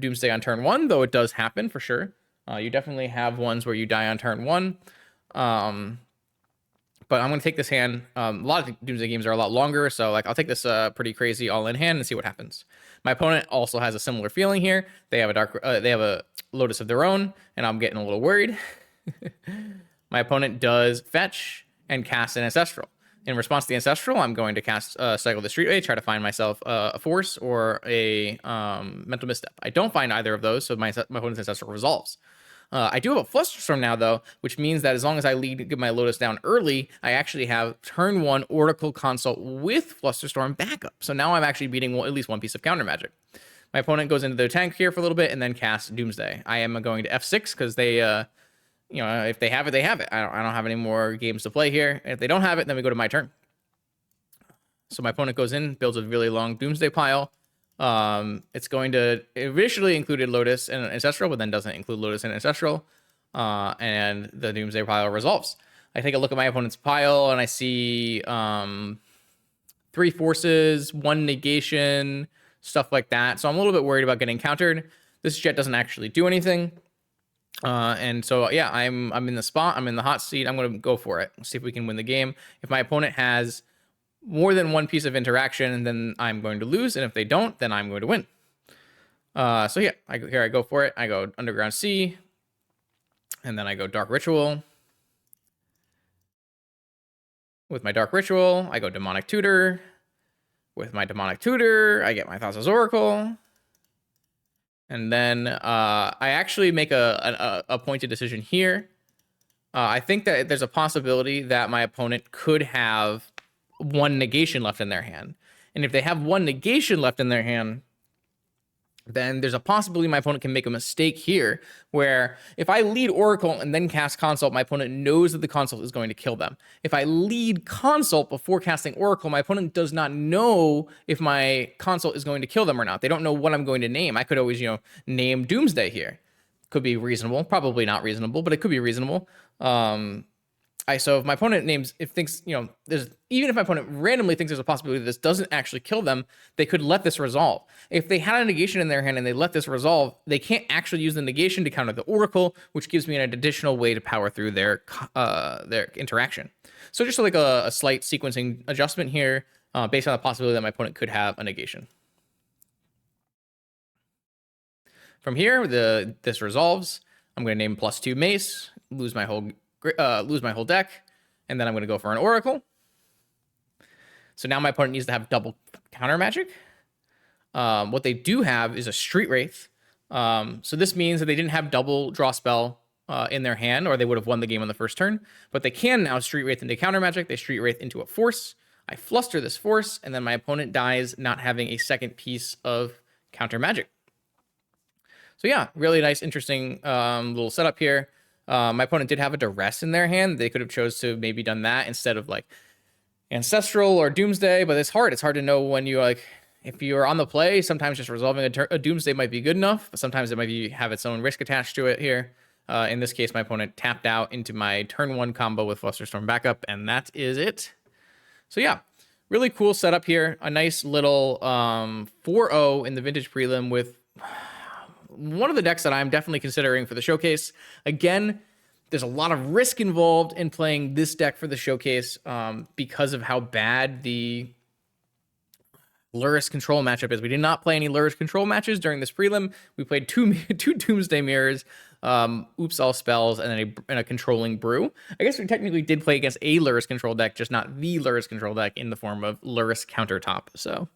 Doomsday on turn 1, though it does happen for sure. You definitely have ones where you die on turn 1. But I'm going to take this hand. A lot of Doomsday games are a lot longer, so like I'll take this pretty crazy all-in hand and see what happens. My opponent also has a similar feeling here. They have a Lotus of their own, and I'm getting a little worried. My opponent does fetch and cast an Ancestral. In response to the Ancestral, I'm going to cast Cycle the Streetway, try to find myself a Force or a Mental Misstep. I don't find either of those, so my opponent's Ancestral resolves. I do have a Flusterstorm now, though, which means that as long as I get my Lotus down early, I actually have turn 1 Oracle Consult with Flusterstorm backup. So now I'm actually beating at least one piece of counter magic. My opponent goes into their tank here for a little bit and then casts Doomsday. I am going to F6 because they, if they have it, they have it. I don't have any more games to play here. If they don't have it, then we go to my turn. So my opponent goes in, builds a really long Doomsday pile. It's going to initially included Lotus and Ancestral, but then doesn't include Lotus and Ancestral. And the Doomsday pile resolves. I take a look at my opponent's pile and I see 3 forces, 1 negation, stuff like that. So I'm a little bit worried about getting countered. This jet doesn't actually do anything. And so yeah, I'm in the spot. I'm in the hot seat. I'm going to go for it. See if we can win the game. If my opponent has more than 1 piece of interaction, then I'm going to lose, and if they don't, then I'm going to win. So yeah, I go for it. I go Underground Sea, and then I go Dark Ritual. With my Dark Ritual, I go Demonic Tutor. With my Demonic Tutor, I get my Thassa's Oracle. And then I actually make a pointed decision here. I think that there's a possibility that my opponent could have 1 negation left in their hand. And if they have 1 negation left in their hand, then there's a possibility my opponent can make a mistake here, where if I lead Oracle and then cast Consult, my opponent knows that the Consult is going to kill them. If I lead Consult before casting Oracle, my opponent does not know if my Consult is going to kill them or not. They don't know what I'm going to name. I could always, name Doomsday here. Could be reasonable, probably not reasonable, but it could be reasonable. So if my opponent thinks, even if my opponent randomly thinks there's a possibility that this doesn't actually kill them, they could let this resolve. If they had a negation in their hand and they let this resolve, they can't actually use the negation to counter the Oracle, which gives me an additional way to power through their interaction. So just like a slight sequencing adjustment here, based on the possibility that my opponent could have a negation. From here, this resolves. I'm going to name +2 Mace, lose my whole deck, and then I'm going to go for an Oracle. So now my opponent needs to have double counter magic. What they do have is a Street Wraith. So this means that they didn't have double draw spell in their hand, or they would have won the game on the first turn. But they can now Street Wraith into counter magic. They Street Wraith into a Force. I fluster this Force, and then my opponent dies not having a second piece of counter magic. So yeah, really nice, interesting little setup here. My opponent did have a Duress in their hand. They could have chose to maybe done that instead of like Ancestral or Doomsday, but it's hard. It's hard to know when if you're on the play, sometimes just resolving a Doomsday might be good enough, but sometimes it might have its own risk attached to it here. In this case, my opponent tapped out into my turn 1 combo with Flusterstorm backup, and that is it. So yeah, really cool setup here. A nice little 4-0 in the Vintage Prelim with one of the decks that I'm definitely considering for the showcase. Again, there's a lot of risk involved in playing this deck for the showcase because of how bad the Lurrus control matchup is. We did not play any Lurrus control matches during this prelim. We played two Doomsday Mirrors, Oops All Spells, and a controlling Brew. I guess we technically did play against a Lurrus control deck, just not the Lurrus control deck in the form of Lurrus CounterTop. So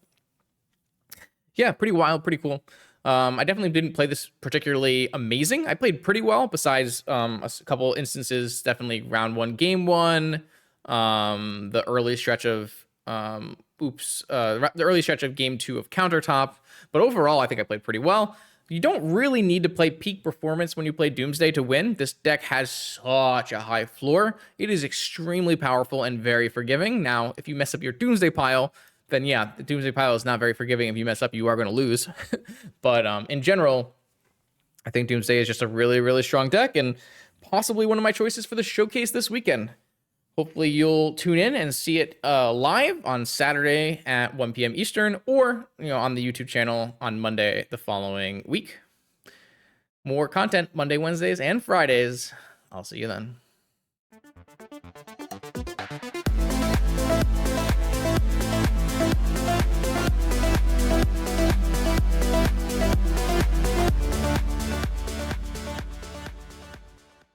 yeah, pretty wild, pretty cool. I definitely didn't play this particularly amazing. I played pretty well, besides a couple instances, definitely round 1, game 1, the early stretch of the early stretch of game 2 of CounterTop. But overall, I think I played pretty well. You don't really need to play peak performance when you play Doomsday to win. This deck has such a high floor. It is extremely powerful and very forgiving. Now, if you mess up your Doomsday pile, then yeah, the Doomsday pile is not very forgiving. If you mess up, you are going to lose. But in general, I think Doomsday is just a really, really strong deck and possibly one of my choices for the showcase this weekend. Hopefully you'll tune in and see it live on Saturday at 1 p.m. Eastern, or on the YouTube channel on Monday the following week. More content Monday, Wednesdays, and Fridays. I'll see you then.